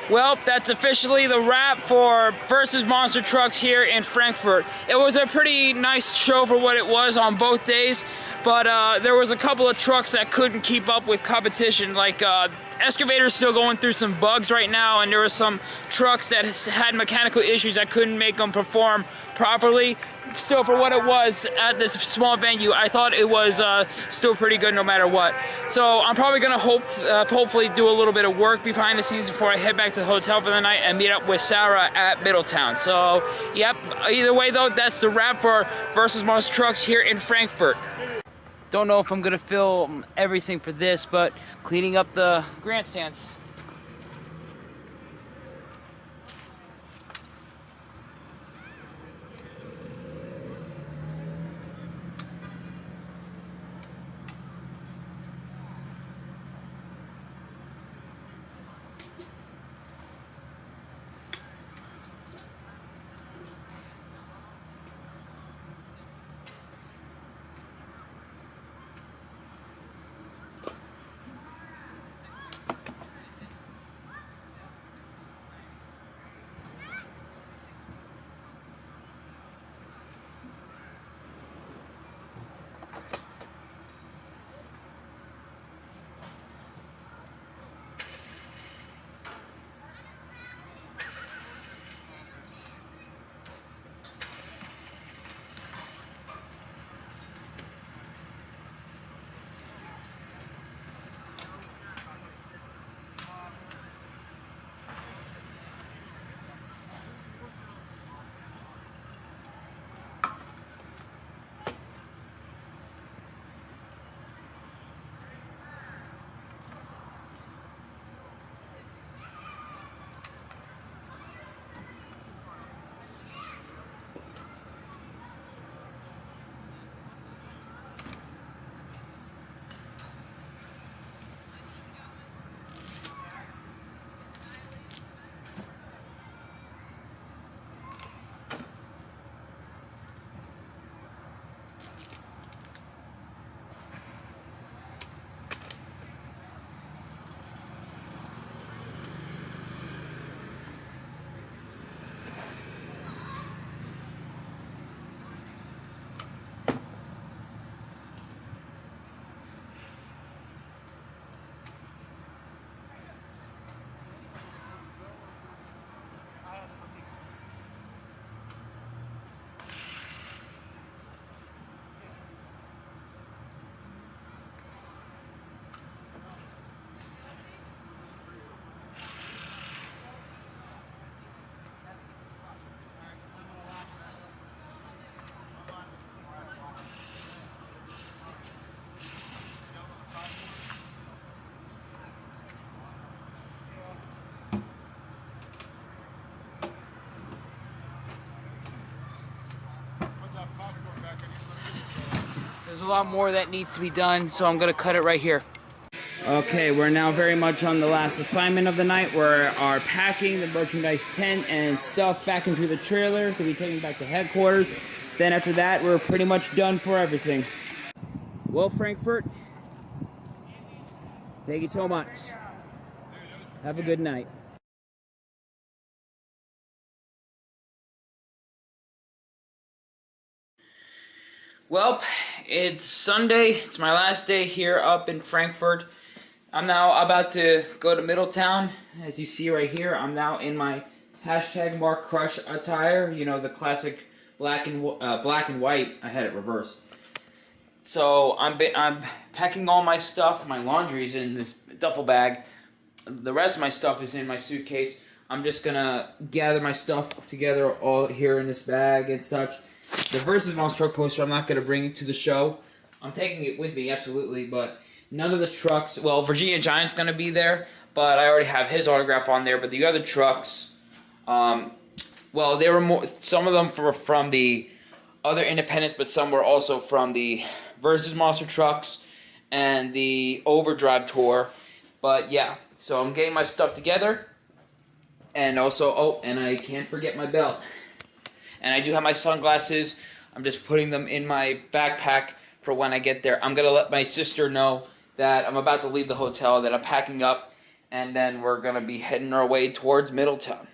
Well, that's officially the wrap for versus Monster Trucks here in Frankfurt. It was a pretty nice show for what it was on both days, but there was a couple of trucks that couldn't keep up with competition. Like Excavator's still going through some bugs right now, and there were some trucks that had mechanical issues that couldn't make them perform properly. Still, for what it was at this small venue, I thought it was still pretty good no matter what. So I'm probably gonna hopefully do a little bit of work behind the scenes before I head back to the hotel for the night and meet up with Sarah at Middletown. So, yep. Either way, though, that's the wrap for versus Monster Trucks here in Frankfurt. Don't know if I'm gonna film everything for this, but cleaning up the grandstands. There's a lot more that needs to be done, so I'm gonna cut it right here. Okay, we're now very much on the last assignment of the night. We are packing the merchandise tent and stuff back into the trailer to be taken back to headquarters. Then after that, we're pretty much done for everything. Well, Frankfurt, thank you so much. Have a good night. Well, it's Sunday. It's my last day here up in Frankfurt. I'm now about to go to Middletown. As you see right here, I'm now in my hashtag Mark Crush attire. You know, the classic black and white. I had it reversed. So I'm packing all my stuff. My laundry's in this duffel bag. The rest of my stuff is in my suitcase. I'm just gonna gather my stuff together all here in this bag and such. The Versus Monster Truck poster, I'm not going to bring it to the show. I'm taking it with me, absolutely, but none of the trucks... Well, Virginia Giant's going to be there, but I already have his autograph on there. But the other trucks, well, they were more... Some of them were from the other independents, but some were also from the Versus Monster Trucks and the Overdrive Tour. But, yeah, so I'm getting my stuff together. And also, oh, and I can't forget my belt. And I do have my sunglasses. I'm just putting them in my backpack for when I get there. I'm going to let my sister know that I'm about to leave the hotel, that I'm packing up, and then we're gonna be heading our way towards Middletown.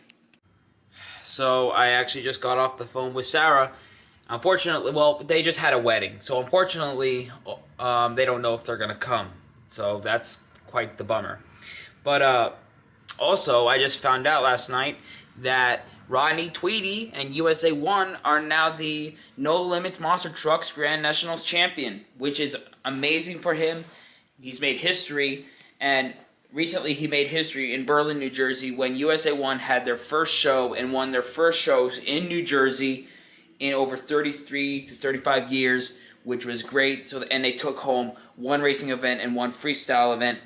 So I actually just got off the phone with Sarah. Unfortunately, well, they just had a wedding, so unfortunately, they don't know if they're gonna come. So that's quite the bummer. But also, I just found out last night that Rodney Tweedy and USA 1 are now the No Limits Monster Trucks Grand Nationals champion, which is amazing for him. He's made history, and recently he made history in Berlin, New Jersey, when USA 1 had their first show and won their first shows in New Jersey in over 33 to 35 years, which was great. So, and they took home one racing event and one freestyle event.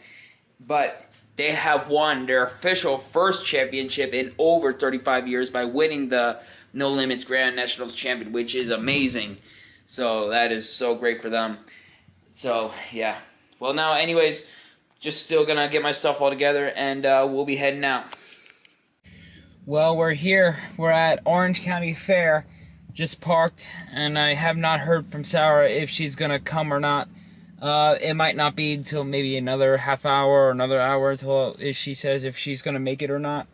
But they have won their official first championship in over 35 years by winning the No Limits Grand Nationals champion, which is amazing. So that is so great for them. So, yeah. Well, now, anyways, just still gonna get my stuff all together, and we'll be heading out. Well, we're here. We're at Orange County Fair. Just parked, and I have not heard from Sarah if she's gonna come or not. It might not be until maybe another half hour or another hour until she says if she's gonna make it or not.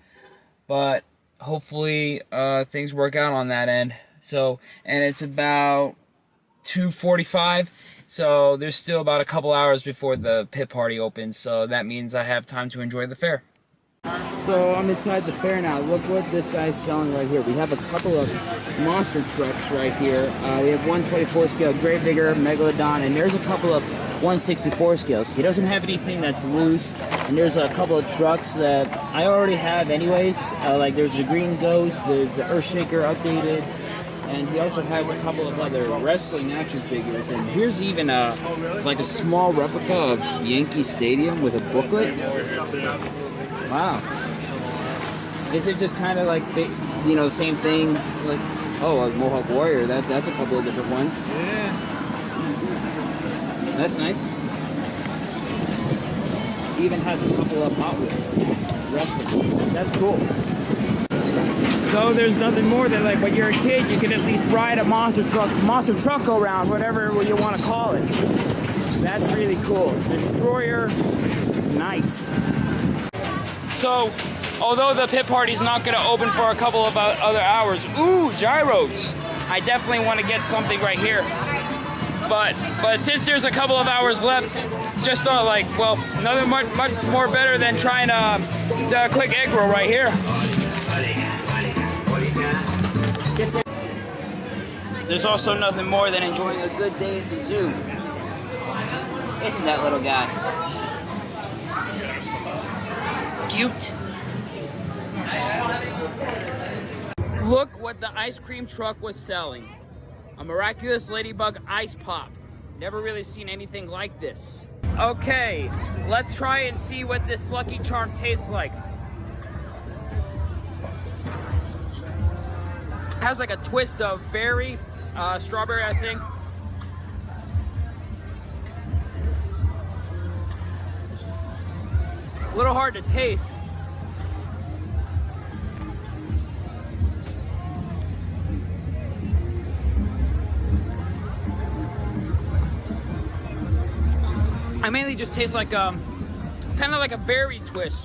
But hopefully things work out on that end. So, and it's about 2:45. So there's still about a couple hours before the pit party opens, so that means I have time to enjoy the fair. So I'm inside the fair now. Look what this guy's selling right here. We have a couple of monster trucks right here. We have 124 scale Gravedigger, Megalodon, and there's a couple of 164 scales. He doesn't have anything that's loose, and there's a couple of trucks that I already have anyways. Like there's the Green Ghost, there's the Earthshaker updated, and he also has a couple of other wrestling action figures. And here's even like a small replica of Yankee Stadium with a booklet. Wow. Is it just kind of like, you know, the same things? Like, oh, a Mohawk Warrior. That's a couple of different ones. Yeah. That's nice. Even has a couple of Hot Wheels wrestling. That's cool. Though there's nothing more than like when you're a kid, you can at least ride a monster truck go around, whatever you want to call it. That's really cool. Destroyer, nice. So, although the pit party's not going to open for a couple of other hours, ooh, gyros. I definitely want to get something right here. But since there's a couple of hours left, just thought like, well, nothing much more better than trying a quick egg roll right here. There's also nothing more than enjoying a good day at the zoo. Isn't that little guy cute? Look what the ice cream truck was selling. A miraculous ladybug ice pop. Never really seen anything like this. Okay, let's try and see what this Lucky Charm tastes like. It has like a twist of berry, strawberry, I think. A little hard to taste. I mainly just taste like kind of like a berry twist.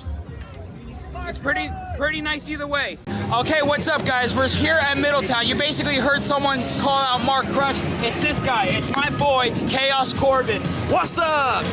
It's pretty nice either way. Okay, what's up guys? We're here at Middletown. You basically heard someone call out Mark Crush. It's this guy. It's my boy, Chaos Corbin. What's up?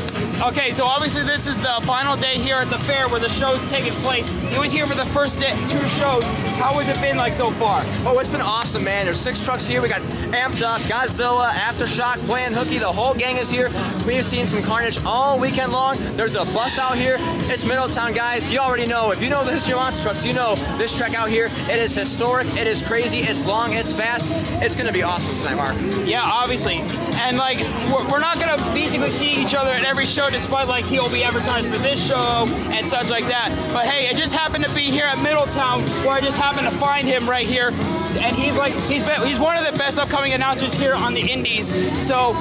Okay, so obviously this is the final day here at the fair where the show's taking place. He was here for the first day, 2 shows. How has it been like so far? Oh, it's been awesome, man. There's 6 trucks here. We got Amped Up, Godzilla, Aftershock, Plan Hooky. The whole gang is here. We have seen some carnage all weekend long. There's a bus out here. It's Middletown, guys. You already know. If you know the history of monster trucks, you know this track out here. It is historic. It is crazy. It's long. It's fast. It's going to be awesome tonight, Mark. Yeah, obviously. And like, we're not going to basically see each other at every show, despite like he'll be advertised for this show and such like that. But hey, it just happened to be here at Middletown where I just happened to find him right here. And he's one of the best upcoming announcers here on the Indies. So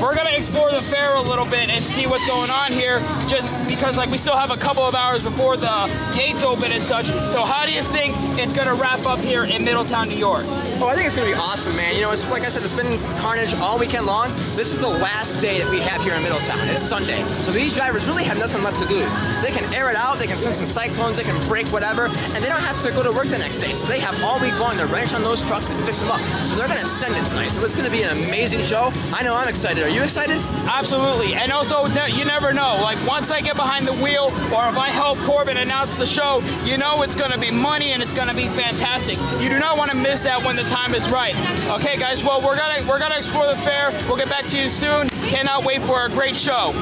we're gonna explore the fair a little bit and see what's going on here, just because like we still have a couple of hours before the gates open and such. So how do you think it's gonna wrap up here in Middletown, New York? Oh, I think it's gonna be awesome, man. You know, it's like I said, it's been carnage all weekend long. This is the last day that we have here in Middletown. Middletown. It's Sunday. So these drivers really have nothing left to lose. They can air it out, they can send some cyclones, they can break whatever, and they don't have to go to work the next day. So they have all week long to wrench on those trucks and fix them up. So they're gonna send it tonight. So it's gonna be an amazing show. I know I'm excited. Are you excited? Absolutely. And also, you never know. Like, once I get behind the wheel, or if I help Corbin announce the show, you know it's gonna be money and it's gonna be fantastic. You do not want to miss that when the time is right. Okay, guys. Well, we're gonna explore the fair. We'll get back to you soon. Cannot wait for a great show.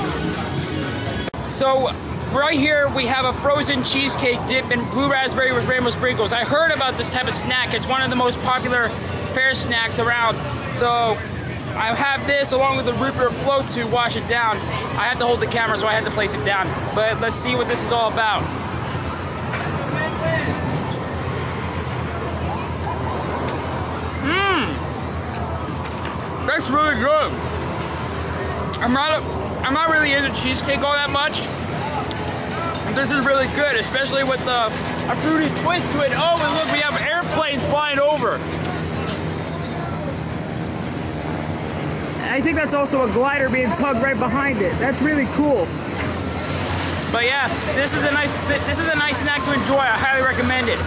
So right here we have a frozen cheesecake dip in blue raspberry with rainbow sprinkles. I heard about this type of snack. It's one of the most popular fair snacks around. So I have this along with the root beer float to wash it down. I have to hold the camera, so I have to place it down. But let's see what this is all about. That's really good. I'm not really into cheesecake all that much. This is really good, especially with a fruity twist to it. Oh, and look, we have airplanes flying over. I think that's also a glider being tugged right behind it. That's really cool. But yeah, this is a nice snack to enjoy. I highly recommend it.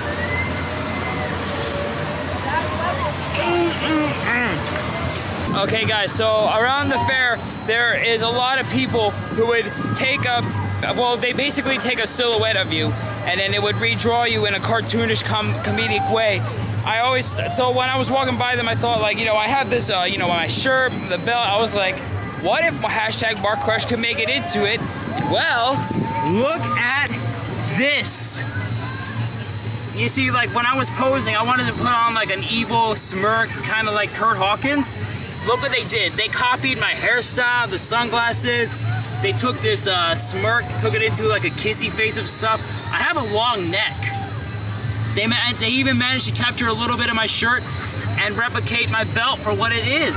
Okay guys, so around the fair there is a lot of people who would they basically take a silhouette of you and then it would redraw you in a cartoonish comedic way. So when I was walking by them, I thought, like, I have this, my shirt, the belt. I was like, what if hashtag Mark Crush could make it into it? Well, look at this. You see, like, when I was posing, I wanted to put on like an evil smirk, kind of like Kurt Hawkins. Look what they did. They copied my hairstyle, the sunglasses. They took this smirk, took it into like a kissy face of stuff. I have a long neck. They even managed to capture a little bit of my shirt and replicate my belt for what it is.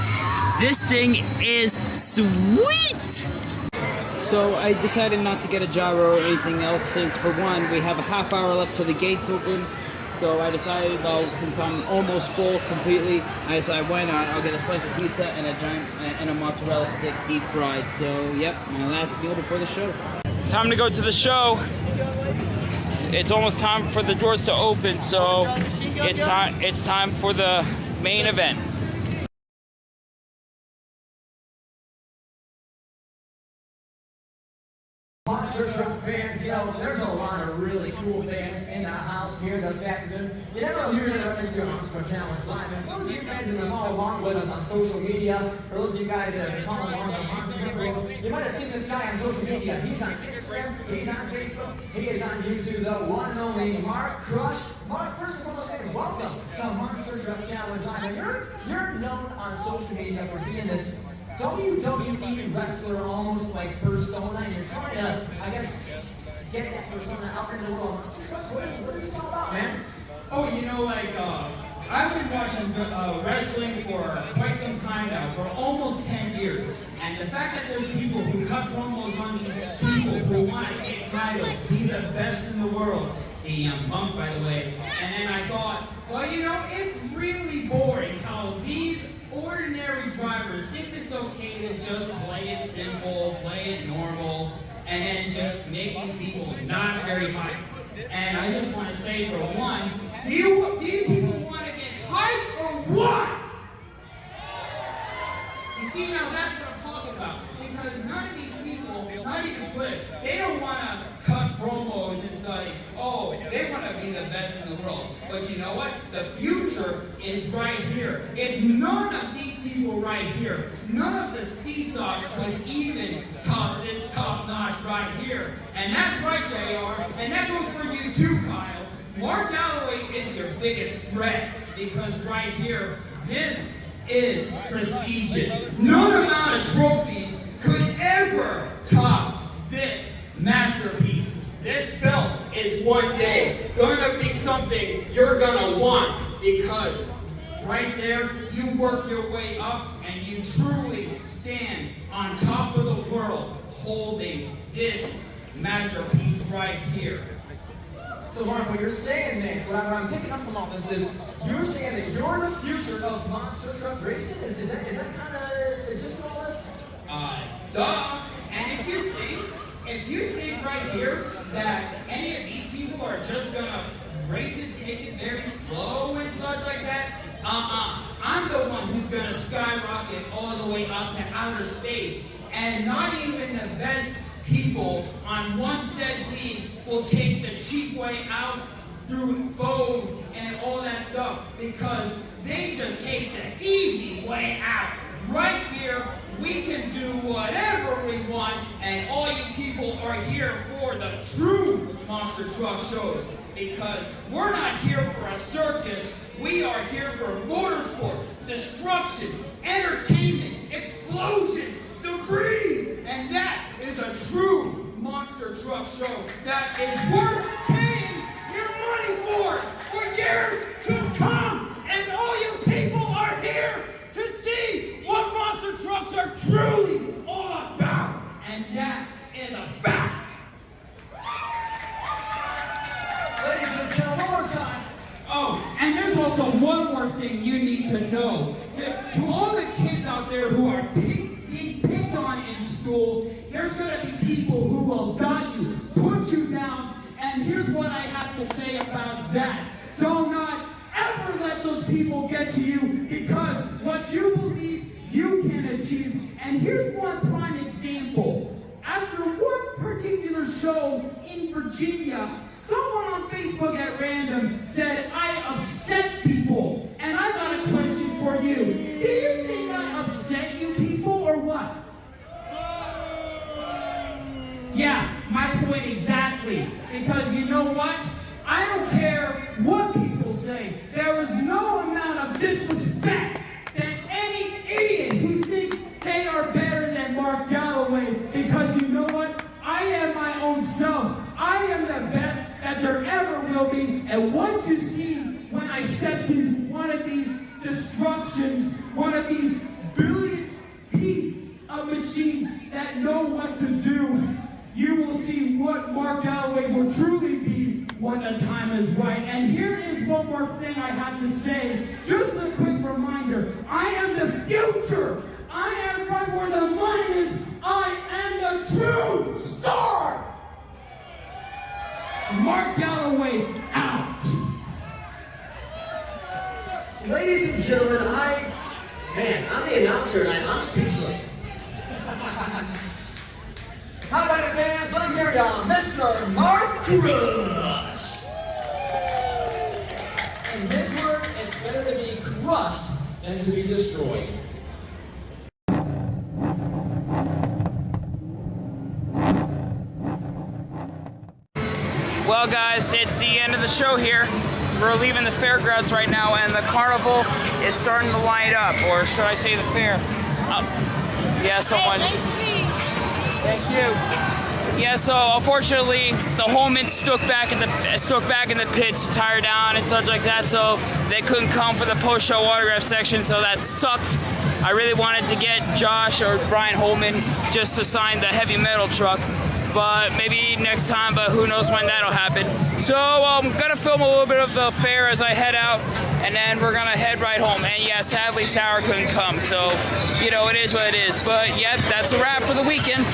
This thing is sweet! So I decided not to get a gyro or anything else since, for one, we have a half hour left till the gates open. So I decided, well, since I'm almost full completely, I decided, why not? I'll get a slice of pizza and a mozzarella stick deep fried. So, yep, my last meal before the show. Time to go to the show. It's almost time for the doors to open, so it's time for the main event. Monster Truck fans, there's a lot of really cool fans in the house here this afternoon. You never know who you're going to run into on Monster Truck Challenge Live. And for those of you guys that have followed along with us on social media, for those of you guys that have followed along on Monster Truck World, you might have seen this guy on social media. He's on Instagram, he's on Facebook, he is on YouTube, the one and only Mark Crush. Mark, first and foremost, welcome to Monster Truck Challenge Live. And you're known on social media for being this WWE wrestler, almost like persona, and you're trying to, I guess, get that persona out in the world. What is this all about, man? Oh, I've been watching wrestling for quite some time now, for almost 10 years. And the fact that there's people who cut promos on these people who want to take titles, be the best in the world. See, I'm Punk, by the way. And then I thought, well, it's really boring how these ordinary drivers think it's okay to just play it simple, play it normal, and then just make these people not very hype. And I just want to say, for one, do you people want to get hype or what? You see, now that's what I'm talking about. Because none of these people, not even Cliff, they don't want to cut promos and say, oh, they want to be the best in the world. But you know what? The future is right here. It's none of these people right here. None of the seesaws could even top this top notch right here. And that's right, JR. And that goes for you too, Kyle. Mark Galloway is your biggest threat. Because right here, this is prestigious. No amount of trophies could ever top this masterpiece. This belt is one day gonna be something you're gonna want, because right there you work your way up and you truly stand on top of the world holding this masterpiece right here. So Mark, what you're saying then, what I'm picking up from all this is, you're saying that you're the future of monster truck racing? Is that kind of just all this? Duh. if you think right here that any of these people are just gonna race it, take it very slow and such like that, I'm the one who's gonna skyrocket all the way up to outer space. And not even the best people on one said league will take the cheap way out through phones and all that stuff, because they just take the easy way out. Right here, we can do whatever we want, and all you people are here for the true monster truck shows, because we're not here for a circus. We are here for motorsports, destruction, entertainment, explosions, debris, and that is a true monster truck show that is worth paying your money for years to come. And all you people are here to see what monster trucks are truly all about, and that is a fact. Ladies and gentlemen, one more time. Oh, and there's also one more thing you need to know. To all the kids out there who are being picked on in school, there's going to be people who will dot you, put you down, and here's what I have to say about that. Do not ever let those people get to you, because what you believe you can achieve. And here's one prime example. After one particular show in Virginia, someone on Facebook at random said, I upset people. And I got a question for you. Do you think I upset you people or what? Yeah, my point exactly. Because you know what? I don't care what people say. There is no amount of disrespect that any idiot who thinks they are better than Mark Galloway, because you know what? I am my own self. I am the best that there ever will be. And once you see when I stepped into one of these destructions, one of these billion piece of machines that know what to do, you will see what Mark Galloway will truly be when the time is right. And here is one more thing I have to say. Just a quick reminder. I am the future. I am right where the money is. I am the true star. Mark Galloway out. Ladies and gentlemen, I'm the announcer and I'm speechless. How about it, fans? Let me hear y'all, Mr. Mark Crush. In his words, it's better to be crushed than to be destroyed. Well, guys, it's the end of the show here. We're leaving the fairgrounds right now, and the carnival is starting to light up, or should I say the fair? Yeah, someone's. Thank you. Yeah, so unfortunately, the Holmans stuck back in the pits to tire down and such like that, so they couldn't come for the post-show autograph section, so that sucked. I really wanted to get Josh or Brian Holman just to sign the heavy metal truck, but maybe next time, but who knows when that'll happen. So I'm gonna film a little bit of the fair as I head out, and then we're gonna head right home. And yeah, sadly, Sarah couldn't come, so you know, it is what it is. But yeah, that's a wrap for the weekend.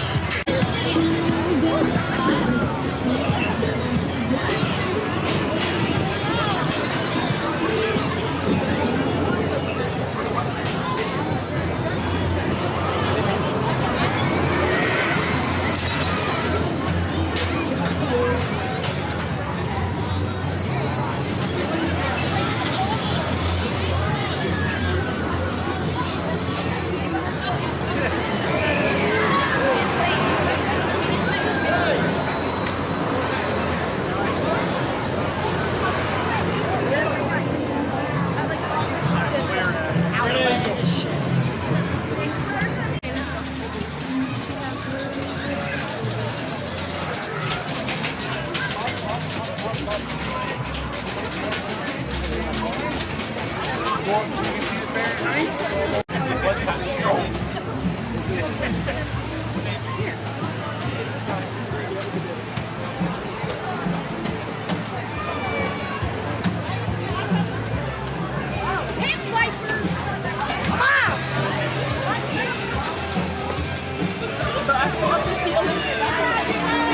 I want to see a little bit.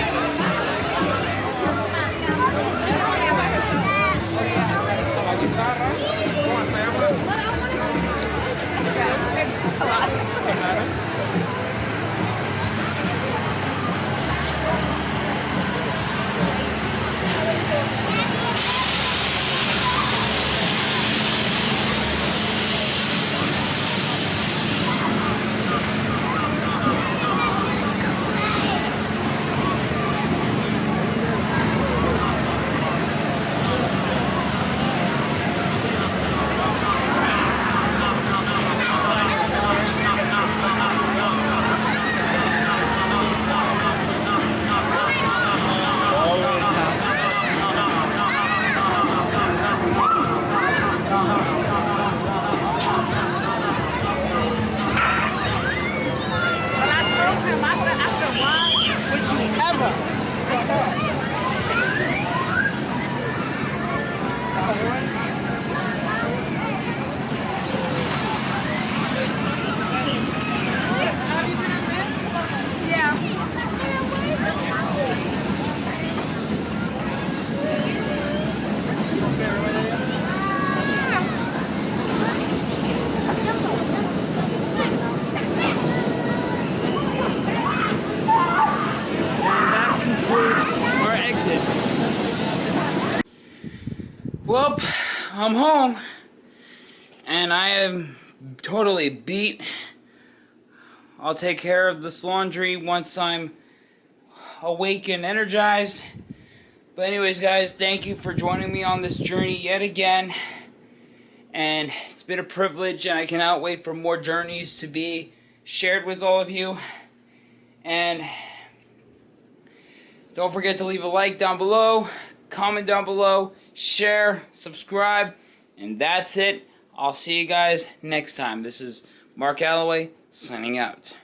Well, I'm home, and I am totally beat. I'll take care of this laundry once I'm awake and energized. But anyways, guys, thank you for joining me on this journey yet again. And it's been a privilege, and I cannot wait for more journeys to be shared with all of you. And don't forget to leave a like down below, comment down below, share, subscribe, and that's it. I'll see you guys next time. This is Mark Alloway signing out.